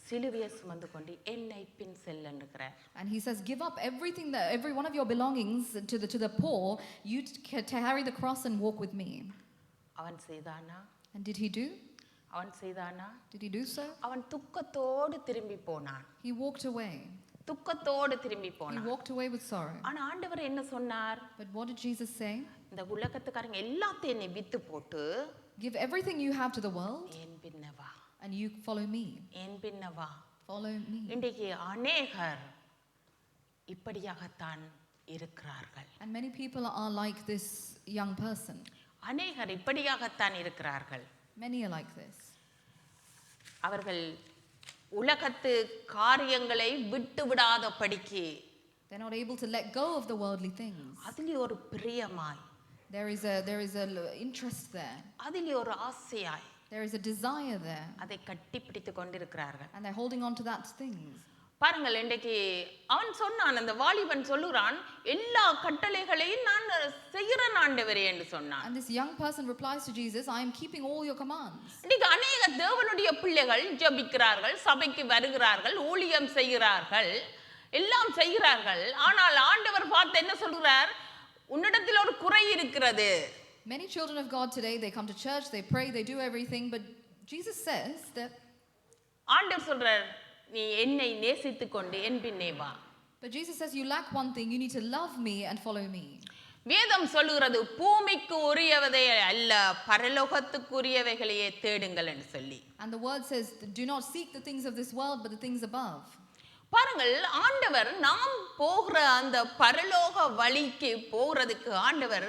சிலுவையை சுமந்து கொண்டு என்னை பின் செல்லுகிறார். And he says, give up everything, every one of your belongings to the poor. You carry the cross and walk with me. அவன் செய்தானா? And did he do? அவன் செய்தானா? Did he do so? அவன் துக்கத்தோடு திரும்பி போனான். He walked away. துக்கத்தோடு திரும்பி He போனான். walked away with sorrow. ஆனா ஆண்டவர் என்ன சொன்னார்? But what did Jesus say? இந்த உலகத்துக்காரங்க எல்லாத்தையும் நீ வித்து போட்டு Give everything you have to the world N பின்னவா, and you follow me. N பின்னவா. Follow me. இன்றைக்கு அநேகர் இப்படியாகத்தான் இருக்கிறார்கள். And many people are like this young person. அநேகர் இப்படியாகத்தான் இருக்கிறார்கள். Many are like this. அவர்கள் உலகத்து காரியங்களை விட்டு விடாதபடிக்கு They're not able to let go of the worldly things. அதிலே ஒரு பிரியமாய், There is a interest there. அதிலே ஒரு ஆசையாய் There is a desire there. அதை கட்டிப்பிடித்து கொண்டிருக்கிறார்கள். And they're holding on to that things. பாருங்கள், இன்றைக்கு அவன் சொன்னான், அந்த வாலிபன் சொல்லுறான், எல்லா கட்டளைகளையும் நான் செய்கிறேன் ஆண்டவரே என்று சொன்னான். And this young person replies to Jesus, I am keeping all your commands. இன்னைக்கு அநேக தேவனுடைய பிள்ளைகள் ஜெபிக்கிறார்கள், சபைக்கு வருகிறார்கள், ஊழியம் செய்கிறார்கள், எல்லாம் செய்கிறார்கள். ஆனால் ஆண்டவர் பார்த்து என்ன சொல்கிறார்? உன்னிடத்தில் ஒரு குறை இருக்கிறது. Many children of God today, they come to church, they pray, they do everything, but Jesus says that ஆண்டவர் சொல்றார், நீ என்னை நேசித்துக் கொண்டு என் பின்னே வா. But Jesus says you lack one thing, you need to love me and follow me. வேதம் சொல்லுகிறது, பூமிக்கு உரியவதை அல்ல பரலோகத்துக்குரியவைகளையே தேடுங்கள் என்று சொல்லி. And the word says, do not seek the things of this world, but the things above. பாருங்கள், ஆண்டவர் நாம் போகிற அந்த பரலோக வழிக்கு போகிறதுக்கு ஆண்டவர்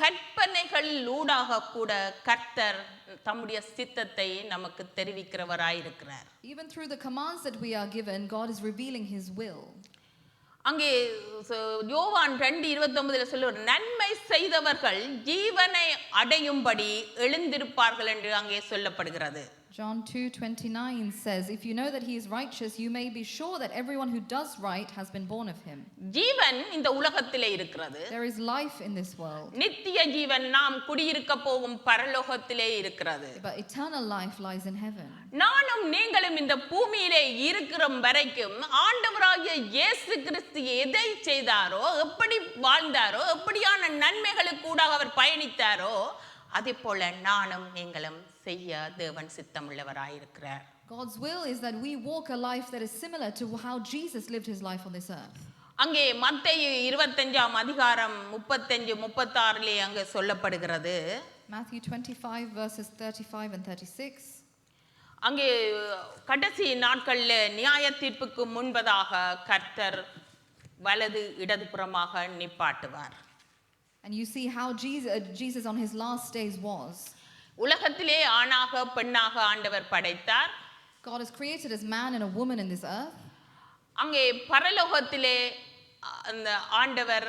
கற்பனைகளில் ஊடாக கூட கர்த்தர் தம்முடைய சித்தத்தை நமக்கு தெரிவிக்கிறவராயிருக்கிறார். Even through the commands that we are given, God is revealing his will. அங்கே யோவான் 2:29 சொல்லுவார், நன்மை செய்தவர்கள் ஜீவனை அடையும்படி எழுந்திருப்பார்கள் என்று அங்கே சொல்லப்படுகிறது. John 2:29 says, if you know that he is righteous, you may be sure that everyone who does right has been born of him. ஜீவன் இந்த உலகத்திலே இருக்கிறது. There is life in this world. நித்திய ஜீவன் நாம் குடியிருக்க போகும் பரலோகத்திலே இருக்கிறது. But eternal life lies in heaven. நானும் நீங்களும் இந்த பூமியிலே இருக்கிற வரைக்கும் ஆண்டவராகிய இயேசு கிறிஸ்து எதை செய்தாரோ, எப்படி வாழ்ந்தாரோ, எப்படியான நன்மைகளுக்கு கூட அவர் பயணித்தாரோ, அதே போல நானும் நீங்களும் செய்ய தேவன் சித்தமுள்ளவராயிருக்கிறார். God's will is that we walk a life that is similar to how Jesus lived his life on this earth. அங்கே மத்தேயு 25:35-36 அங்கே சொல்லப்படுகிறது. Matthew 25 verses 35 and 36. அங்கே கடைசி நாட்களில் நியாய தீர்ப்புக்கு முன்பதாக கர்த்தர் வலது இடதுபுறமாக நிப்பாட்டுவார். And you see how Jesus on his last days was. உலகத்திலே ஆணாக பெண்ணாக ஆண்டவர் படைத்தார். God has created as man and a woman in this earth. அங்கே பரலோகத்திலே அந்த ஆண்டவர்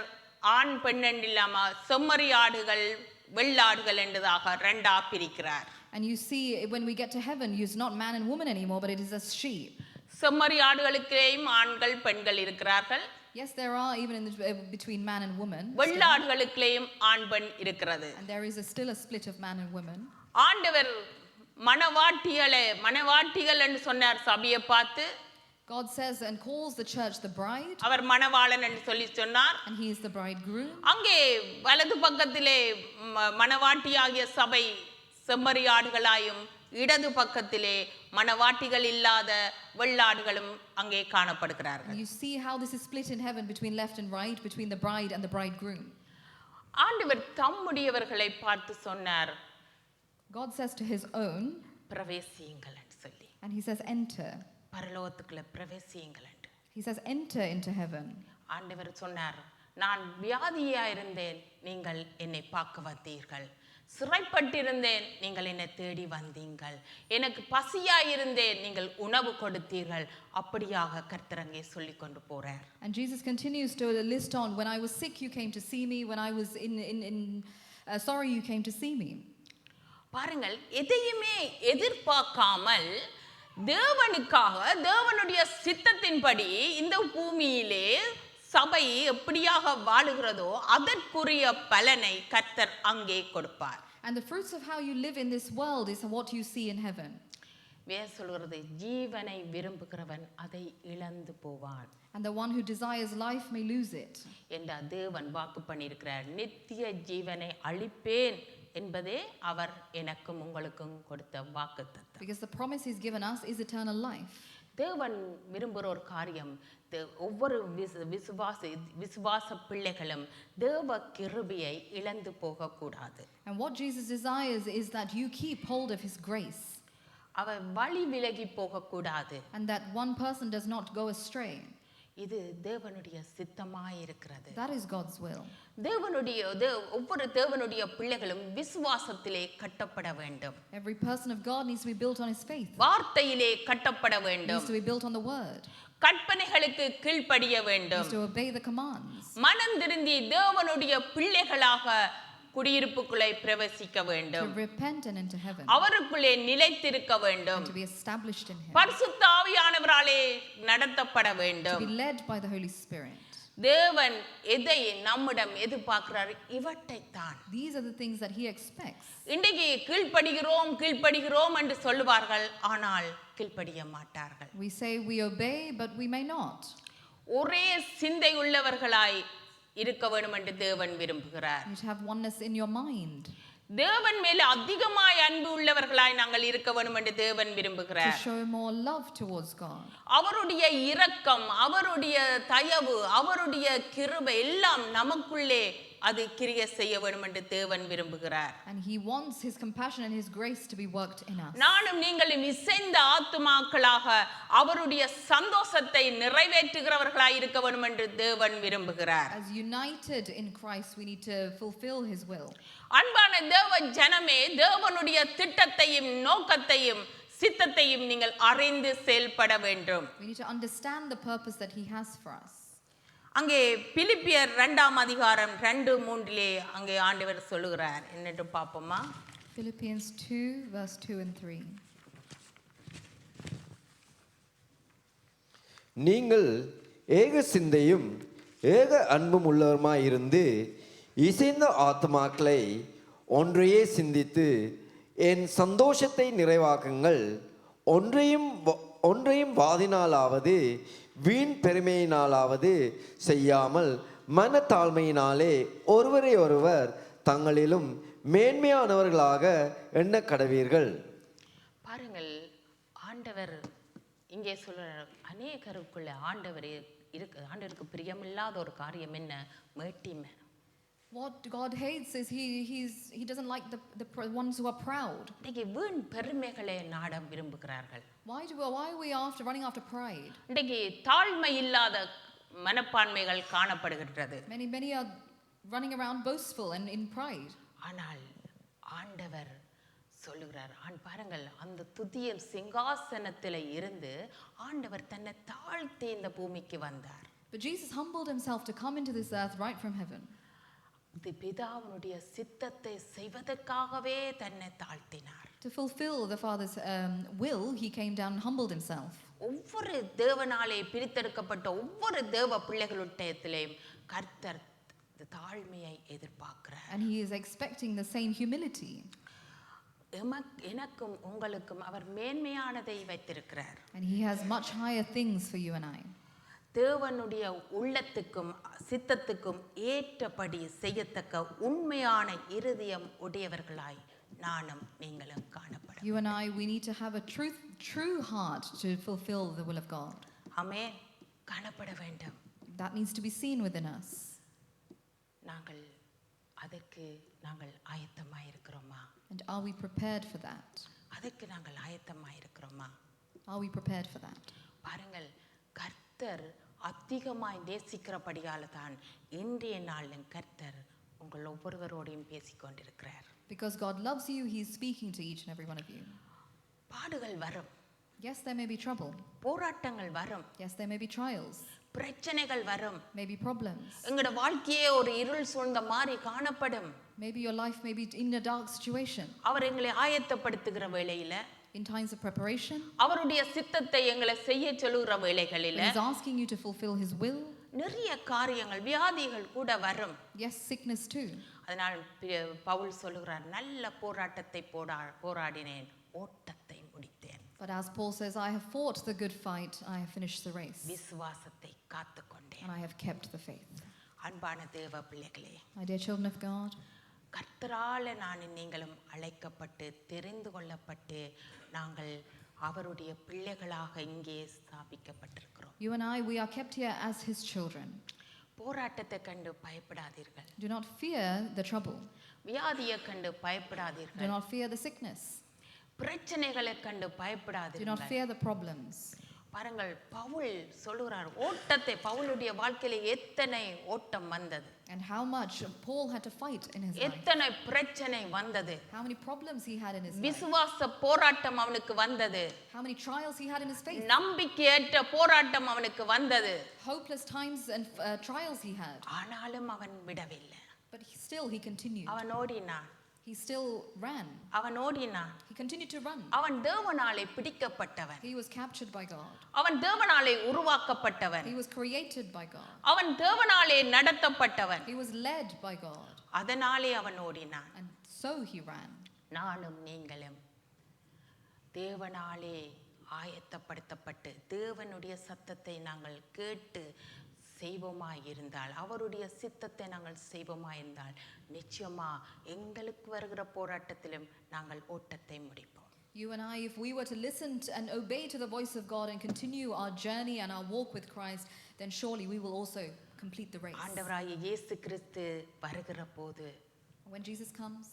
ஆண் பெண் இல்லாம செம்மறி ஆடுகள் வெள்ளாடுகள் என்றதாக ரெண்டா பிரிக்கிறார். And you see when we get to heaven, it's not man and woman anymore, but it is as sheep. செம்மறி ஆடுகளுக்கேயும் ஆண்கள் பெண்கள் இருக்கிறார்கள். Yes, there are even in between man and woman. வெள்ளாடுகளுக்கேயும் ஆண் பெண் இருக்கிறது. And there is still a split of man and woman. ஆண்டவர் மணவாட்டிகள் என்று சொன்னார் சபையை பார்த்து. God says and calls the church the bride. அவர் மணவாளன் என்று சொல்லி சொன்னார். And he is the bridegroom. அங்கே வலது பக்கத்திலே மணவாட்டியாகிய சபை செம்மறி ஆடுகளாயும், இடது பக்கத்திலே மணவாட்டிகள் இல்லாத வெள்ளாடுகளும் அங்கே காணப்படுகிறார்கள். You see how this is split in heaven between left and right, between the bride and the bridegroom. ஆண்டவர் தம்முடையவர்களை பார்த்து சொன்னார், God says to his own, பிரவேசியுங்கள் என்று சொல்லி. and he says enter. பரலோகத்துக்குள்ள பிரவேசியுங்கள் என்று. He says enter into heaven. ஆண்டவர் சொன்னார், நான் வியாதியா இருந்தேன், நீங்கள் என்னை பார்க்க வந்தீர்கள். சிறைப்பட்டிருந்தேன், நீங்கள் என்னை தேடி வந்தீங்கள். எனக்கு பசியாயிருந்தேன், நீங்கள் உணவு கொடுத்தீர்கள். அப்படியாக கர்த்தர் அங்கே சொல்லி கொண்டு போறார். And Jesus continues to list on, when I was sick you came to see me, when I was in sorry you came to see me. பாருங்கள், எதையுமே எதிர்பார்க்காமல் தேவனுக்காக தேவனுடைய சித்தத்தின்படி இந்த பூமியிலே சபை எப்படியாக வாழுகிறதோ அதற்குரிய பலனை கர்த்தர் அங்கே கொடுப்பார். And the fruits of how you live in this world is what you see in heaven. வேதம் சொல்கிறது, ஜீவனை விரும்புகிறவன் அதை இழந்து போவான். And the one who desires life may lose it. என்ற தேவன் வாக்கு பண்ணியிருக்கிறார். நித்திய ஜீவனை அளிப்பேன் என்பதே அவர் எனக்கும் உங்களுக்கும் கொடுத்த வாக்குத்தத்தம். Because the promise he's given us is eternal life. தேவன் விரும்புகிற ஒரு காரியம், ஒவ்வொரு விசுவாச பிள்ளைகளும் தேவ கிருபையை இழந்து போகக்கூடாது. And what Jesus desires is that you keep hold of his grace. அவர் வழி விலகி போகக்கூடாது. And that one person does not go astray. இது தேவனுடைய சித்தமாயிருக்கிறது. That is God's will. ஒவ்வொரு தேவனுடைய பிள்ளைகளும் விசுவாசத்திலே கட்டப்பட வேண்டும். Every person of God needs to be built on his faith. வார்த்தையிலே கட்டப்பட வேண்டும். Needs to be built on the word. கற்பனைகளுக்கு கீழ்ப்படிய வேண்டும். Needs to obey the commands. மனம் திருந்தி தேவனுடைய பிள்ளைகளாக குடியிருப்புக்குள்ளே பிரவேசிக்க To வேண்டும். repent and into heaven. அவருக்குள்ளே நிலைத்திருக்க வேண்டும். And to be established in him. பரிசுத்த ஆவியானவராலே நடத்தப்பட To வேண்டும். be led by the Holy Spirit. தேவன் எதை நம்மிடம் எதிர்பார்க்கிறார்? இவற்றைத்தான். These are the things that he expects. இன்றைக்கு கீழ்ப்படுகிறோம் என்று சொல்லுவார்கள், ஆனால் கீழ்ப்படிய மாட்டார்கள். We say we obey, but we may not. ஒரே சிந்தை உள்ளவர்களாய் இருக்க வேண்டும் என்று தேவன் விரும்புகிறார். You should have oneness in your mind. தேவன் மேல அதிகமாய் அன்பு உள்ளவர்களாய் நாங்கள் இருக்க வேண்டும் என்று தேவன் To விரும்புகிறார். show more love towards God. அவருடைய இரக்கம், அவருடைய தயவு, அவருடைய கிருபை எல்லாம் நமக்குள்ளே அது கிரியை செய்ய வேண்டும் என்று தேவன் விரும்புகிறார். And he wants his compassion and his grace to be worked in us. நானும் நீங்களும் இசைந்த ஆத்துமாக்களாக அவருடைய சந்தோஷத்தை நிறைவேற்றுகிறவர்களாய் இருக்க வேண்டும் என்று தேவன் விரும்புகிறார். As united in Christ, we need to fulfill his will. அன்பான தேவ ஜனமே, தேவனுடைய திட்டத்தையும் நோக்கத்தையும் சித்தத்தையும் நீங்கள் அறிந்து செயல்பட வேண்டும். We need to understand the purpose that he has for us. அங்கே பிலிப்பியர் 2:2-3 அங்கே ஆண்டவர் சொல்லுகிறார். என்னட்டு பாப்போமா? Philippians 2 verse 2 and 3. நீங்கள் ஏக சிந்தையும் ஏக அன்பும் உள்ளவருமாயிருந்து இசைந்த ஆத்மாக்களை ஒன்றையே சிந்தித்து என் சந்தோஷத்தை நிறைவாக்குங்கள். ஒன்றையும் வாதினாலாவது வீண் பெருமையினாலாவது செய்யாமல் மனத்தாழ்மையினாலே ஒருவரை ஒருவர் தங்களிலும் மேன்மையானவர்களாக எண்ண கடவீர்கள். பாருங்கள், ஆண்டவர் இங்கே சொல்றார், அநேகருக்குள்ள ஆண்டவருக்கு பிரியமில்லாத ஒரு காரியம் என்ன? மேட்டிமை. What God hates is he doesn't like the ones who are proud. இன்னைக்கு வீண் பெருமைகளை நாட விரும்புகிறார்கள். Why are we running after pride? இன்னைக்கு தாழ்மை இல்லாத மனப்பான்மைகள் காணப்படுகிறது. Many are running around boastful and in pride. ஆனால் ஆண்டவர் சொல்லுகிறார், பாருங்கள், அந்த துதிய சிங்காசனத்தில் இருந்து ஆண்டவர் தன்னை தாழ்த்தி இந்த பூமிக்கு வந்தார். But Jesus humbled himself to come into this earth right from heaven. பிதாவினுடைய சித்தத்தை செய்வதற்காகவே தன்னை தாழ்த்தினார். To fulfill the Father's will, he came down and humbled himself. ஒவ்வொரு தேவனாலே பிரித்தெடுக்கப்பட்ட ஒவ்வொரு தேவ பிள்ளைகளுடையத்திலேயும் கர்த்தர் தாழ்மையை எதிர்பார்க்கிறார். And he is expecting the same humility. எனக்கும் உங்களுக்கும் அவர் மேன்மையானதை வைத்திருக்கிறார். And he has much higher things for you and I. தேவனுடைய உள்ளத்துக்கும் சித்தத்துக்கும் ஏற்றபடி செய்யத்தக்க உண்மையான இருதயம் உடையவர்களாய் நானும் நீங்களும் காணப்படும். You and I, we need to have a true heart to fulfill the will of God. ஆமென். காணப்பட வேண்டும். That needs to be seen within us. அதற்கு நாங்கள் ஆயத்தமாய் இருக்கிறோமா? And are we prepared for that? அதற்கு நாங்கள் ஆயத்தமாய் இருக்கிறோமா? Are we prepared for that? பாருங்கள், கர்த்தர் அதிகமாய் நேசிக்கிறபடியால் தான் இன்றைய நாளிலும் கர்த்தர் உங்கள் ஒவ்வொருவரோடையும் பேசிக்கொண்டிருக்கிறார். Because God loves you, he is speaking to each and every one of you. பாடுகள் வரும். Yes, there may be trouble. போராட்டங்கள் வரும். Yes, there may be trials. பிரச்சனைகள் வரும். Maybe problems. எங்களோட வாழ்க்கையே ஒரு இருள் சூழ்ந்த மாதிரி காணப்படும். Maybe your life may be in a dark situation. அவர் எங்களை ஆயத்தப்படுத்துகிற வேளையில, in times of preparation, அவருடைய சித்தத்தை எங்களை செய்ய சொல்லுகிற வேளைகளில, he's asking you to fulfill his will. நிறைய காரியங்கள், வியாதிகள் கூட வரும். Yes, sickness too. அதனால் பவுல் சொல்லுகிறார், நல்ல போராட்டத்தை போராடினேன், ஓட்டத்தை முடித்தேன். But as Paul says, I have fought the good fight, I have finished the race, விசுவாசத்தை காத்துக்கொண்டேன். and I have kept the faith. அன்பான தேவ பிள்ளைகளே, My dear children of God, கர்த்தரால நான் நீங்களும் அழைக்கப்பட்டு தெரிந்து கொள்ளப்பட்டு நாங்கள் அவருடைய பிள்ளைகளாக இங்கே ஸ்தாபிக்கப்பட்டிருக்கிறோம். you and I, we are kept here as his children. போராட்டத்தை கண்டு பயப்படாதீர்கள். Do not fear the trouble. வியாதியை கண்டு Do பயப்படாதீர்கள். not fear the sickness. பிரச்சனைகளை கண்டு Do not பயப்படாதீர்கள். fear the problems. பாருங்கள், பவுல் சொல்லுகிறார், ஓட்டத்தை பவுலுடைய வாழ்க்கையில எத்தனை ஓட்டம் வந்தது, and how much Paul had to fight in his life, எத்தனை பிரச்சனை வந்தது, how many problems he had in his life, விசுவாச போராட்டம் அவனுக்கு வந்தது, how many trials he had in his faith, நம்பிக்கையற்ற போராட்டம் அவனுக்கு வந்தது. hopeless times and trials he had, ஆனாலும் அவன் விடவில்லை. but still he continued. அவன் ஓடினான், He still ran. அவன் ஓடினான். He continued to run. அவன் தேவனாலே பிடிக்கப்பட்டவன். He was captured by God. அவன் தேவனாலே உருவாக்கப்பட்டவன். He was created by God. அவன் தேவனாலே நடத்தப்பட்டவன். He was led by God. அதனாலே அவன் ஓடினான். And so he ran. நானும் நீங்களும் தேவனாலே ஆயத்தப்படுத்தப்பட்டு தேவனுடைய சத்தத்தை நாங்கள் கேட்டு செய்வோமாயிருந்தால், அவருடைய சித்தத்தை நாங்கள் செய்வோமாயிருந்தால், நிச்சயமா எங்களுக்கு வருகிற போராட்டத்திலும் நாங்கள் ஓட்டத்தை முடிப்போம். You and I, if we were to listen to and obey to the voice of God and continue our journey and our walk with Christ, then surely we will also complete the race. ஆண்டவராகிய இயேசு கிறிஸ்து வருகிற போது, When Jesus comes,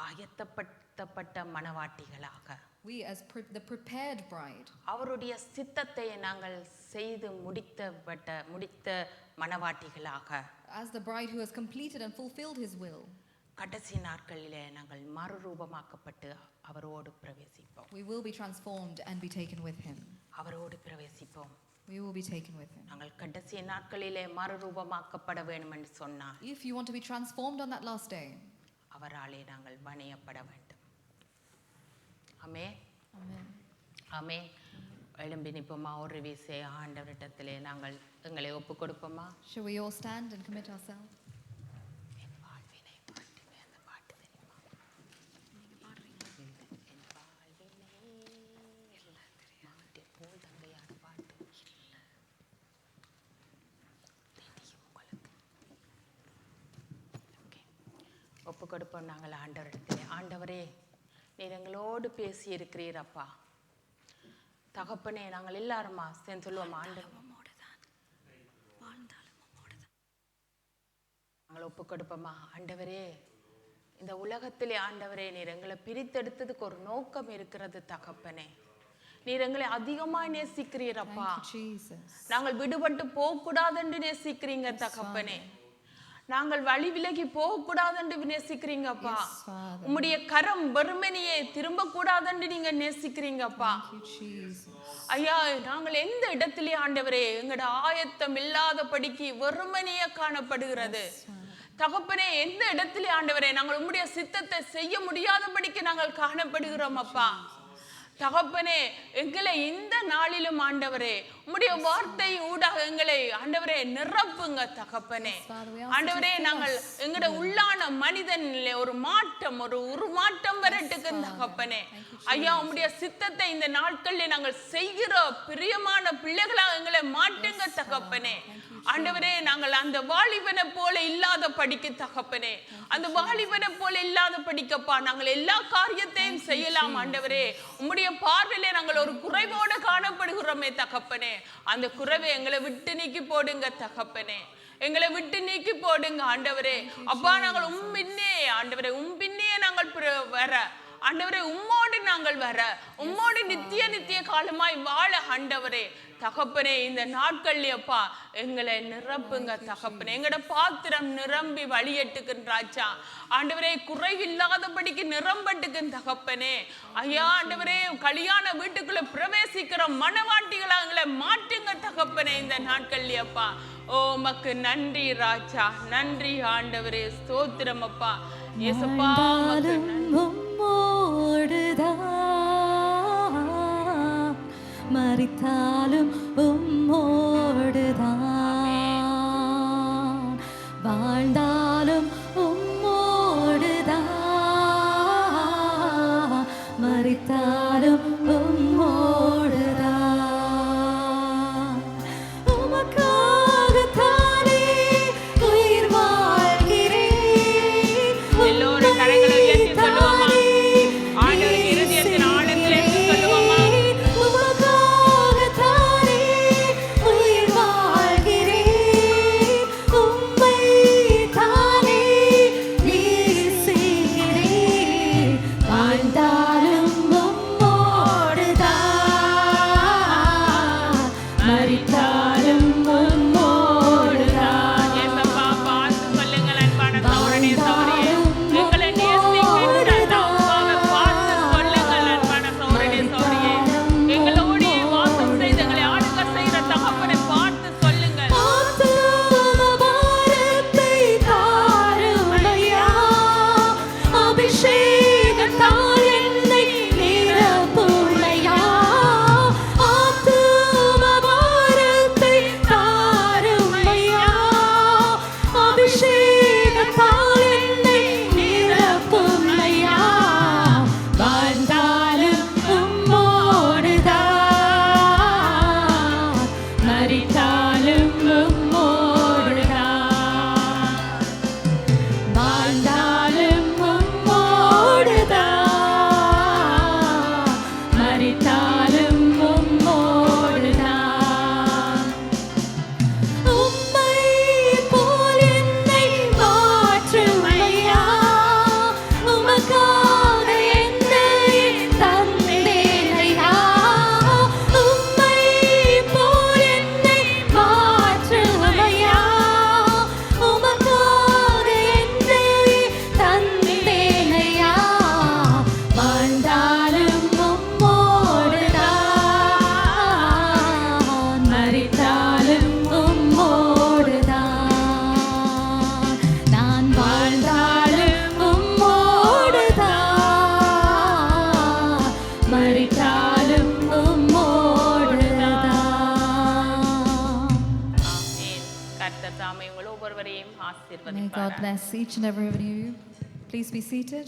ஆயத்தப்படுத்தப்பட்ட மணவாட்டிகளாக, we as the prepared bride, அவருடைய சித்தத்தை நாங்கள் செய்து முடித்த மணவாட்டிகளாக, as the bride who has completed and fulfilled his will, கடைசி நாட்களிலே நாங்கள் மறுரூபமாக்கப்பட்டு அவரோடு பிரவேசிப்போம். we will be transformed and be taken with him. அவரோடு பிரவேசிப்போம். We will be taken with him. நாங்கள் கடைசி நாட்களிலே மறுரூபமாக்கப்பட வேண்டும் என்று சொன்னார். If you want to be transformed on that last day, அவராலே நாங்கள் பணியப்பட வேண்டும். ஆமென். amen. ஆமென். எழும்பி நிற்போமா? ஒரு வீசை ஆண்டவரிடத்திலே நாங்கள் எங்களை ஒப்பு கொடுப்போமா? Shall we all stand and commit ourselves? என் வாழ்வினை மாற்றுமே. அந்த பாட்டு தெரியுமா? என் வாழ்வினை மாற்றி போல் தங்கையான பாட்டு தெரியும் உங்களுக்கு. ஓகே, ஒப்பு கொடுப்போம் நாங்கள் ஆண்டவரிடத்திலே. ஆண்டவரே, நீர் எங்களோடு பேசி இருக்கிறீர் அப்பா. தகப்பனே, நாங்கள் எல்லாருமா சேர்ந்து சொல்லுவோம், ஆண்டவர் நாங்கள் ஒப்பு கொடுப்போமா? ஆண்டவரே, இந்த உலகத்திலே ஆண்டவரே, நீர் எங்களை பிரித்தெடுத்ததுக்கு ஒரு நோக்கம் இருக்கிறது தகப்பனே. நீர் எங்களை அதிகமாய் நேசிக்கிறீர் அப்பா. Thank you, Jesus. நாங்கள் விடுபட்டு போகக்கூடாது என்று நேசிக்கிறீங்க தகப்பனே. நாங்கள் வழி விலகி போகக்கூடாது என்று நேசிக்கிறீங்கப்பா. Yes, Father. உம்முடைய கரம் வெறுமனையே திரும்ப கூடாது என்று நீங்க நேசிக்கிறீங்கப்பா. Thank you, Jesus. ஐயா, நாங்கள் எந்த இடத்திலே ஆண்டவரே எங்களோட ஆயத்தம் இல்லாதபடிக்கு வெறுமனையே காணப்படுகிறது தகப்பனே. எந்த இடத்திலே ஆண்டவரே நாங்கள் உம்முடைய சித்தத்தை செய்ய முடியாதபடிக்கு நாங்கள் காணப்படுகிறோம் அப்பா. தகப்பனே, எங்களை இந்த நாளிலும் ஆண்டவரே உம்முடைய வார்த்தை ஊடாக எங்களை ஆண்டவரே நிரப்புங்க தகப்பனே. ஆண்டவரே, நாங்கள் எங்களுடைய உள்ளான மனிதனிலே ஒரு மாற்றம், ஒரு உருமாற்றம் வரட்டுக்கு தகப்பனே. ஐயா, உம்முடைய சித்தத்தை இந்த நாட்களில் நாங்கள் செய்கிற பிரியமான பிள்ளைகளாக எங்களை மாற்றுங்க தகப்பனே. ஆண்டவரே, நாங்கள் அந்த வாலிபனை போல இல்லாத படிக்க தகப்பனே, அந்த வாலிபனை போல இல்லாத படிக்கப்பா நாங்கள் எல்லா காரியத்தையும் செய்யலாம் ஆண்டவரே. உம்முடைய பார்வையிலே நாங்கள் ஒரு குறைவோடு காணப்படுகிறோமே தகப்பனே. அந்த குறைவை எங்களை விட்டு நீக்கி போடுங்க தகப்பனே. எங்களை விட்டு நீக்கி போடுங்க ஆண்டவரே. அப்பா, நாங்கள் உம்பின்னே ஆண்டவரே, உம்பின்னே நாங்கள் வர ஆண்டவரே, உம்மோடு நாங்கள் வர, உம்மோடு நித்திய நித்திய காலமாய் வாழ ஆண்டவரே தகப்பனே. இந்த நாட்கள்ல அப்பா எங்களை நிரப்புங்க தகப்பனே. எங்களோட பாத்திரம் நிரம்பி வழியட்டுக்குன்றாச்சா ஆண்டவரே, குறைவில்லாதபடிக்கு நிரம்பட்டுக்கு தகப்பனே. ஐயா ஆண்டவரே, கல்யாண வீட்டுக்குள்ள பிரவேசிக்கிற மனவாட்டிகளா எங்களை மாற்றுங்க தகப்பனே இந்த நாட்கள்ல அப்பா. ஓ மக்கு நன்றி ராஜா, நன்றி ஆண்டவரே, ஸ்தோத்திரம் அப்பா. இயேசுப்பா, மக்கு நன்றி. மரித்தாலும் உம்மோடுதான், வாழ்ந்தாலும் உம்மோடுதான், மரித்தாலும் உம்மோடுதான். உமக்காகத்தானே உயிர் வாழ்கிறேன். எல்லோரும் கரங்களை உயர்த்தி சொல்லுவோமா? ஆண்டவரே, இருதயத்தின் ஆழத்திலே சொல்லுவோமா? உமக்காகத்தானே உயிர் May God ஆசீர்வதிப்பாராக. bless each and every one of you. Please be seated.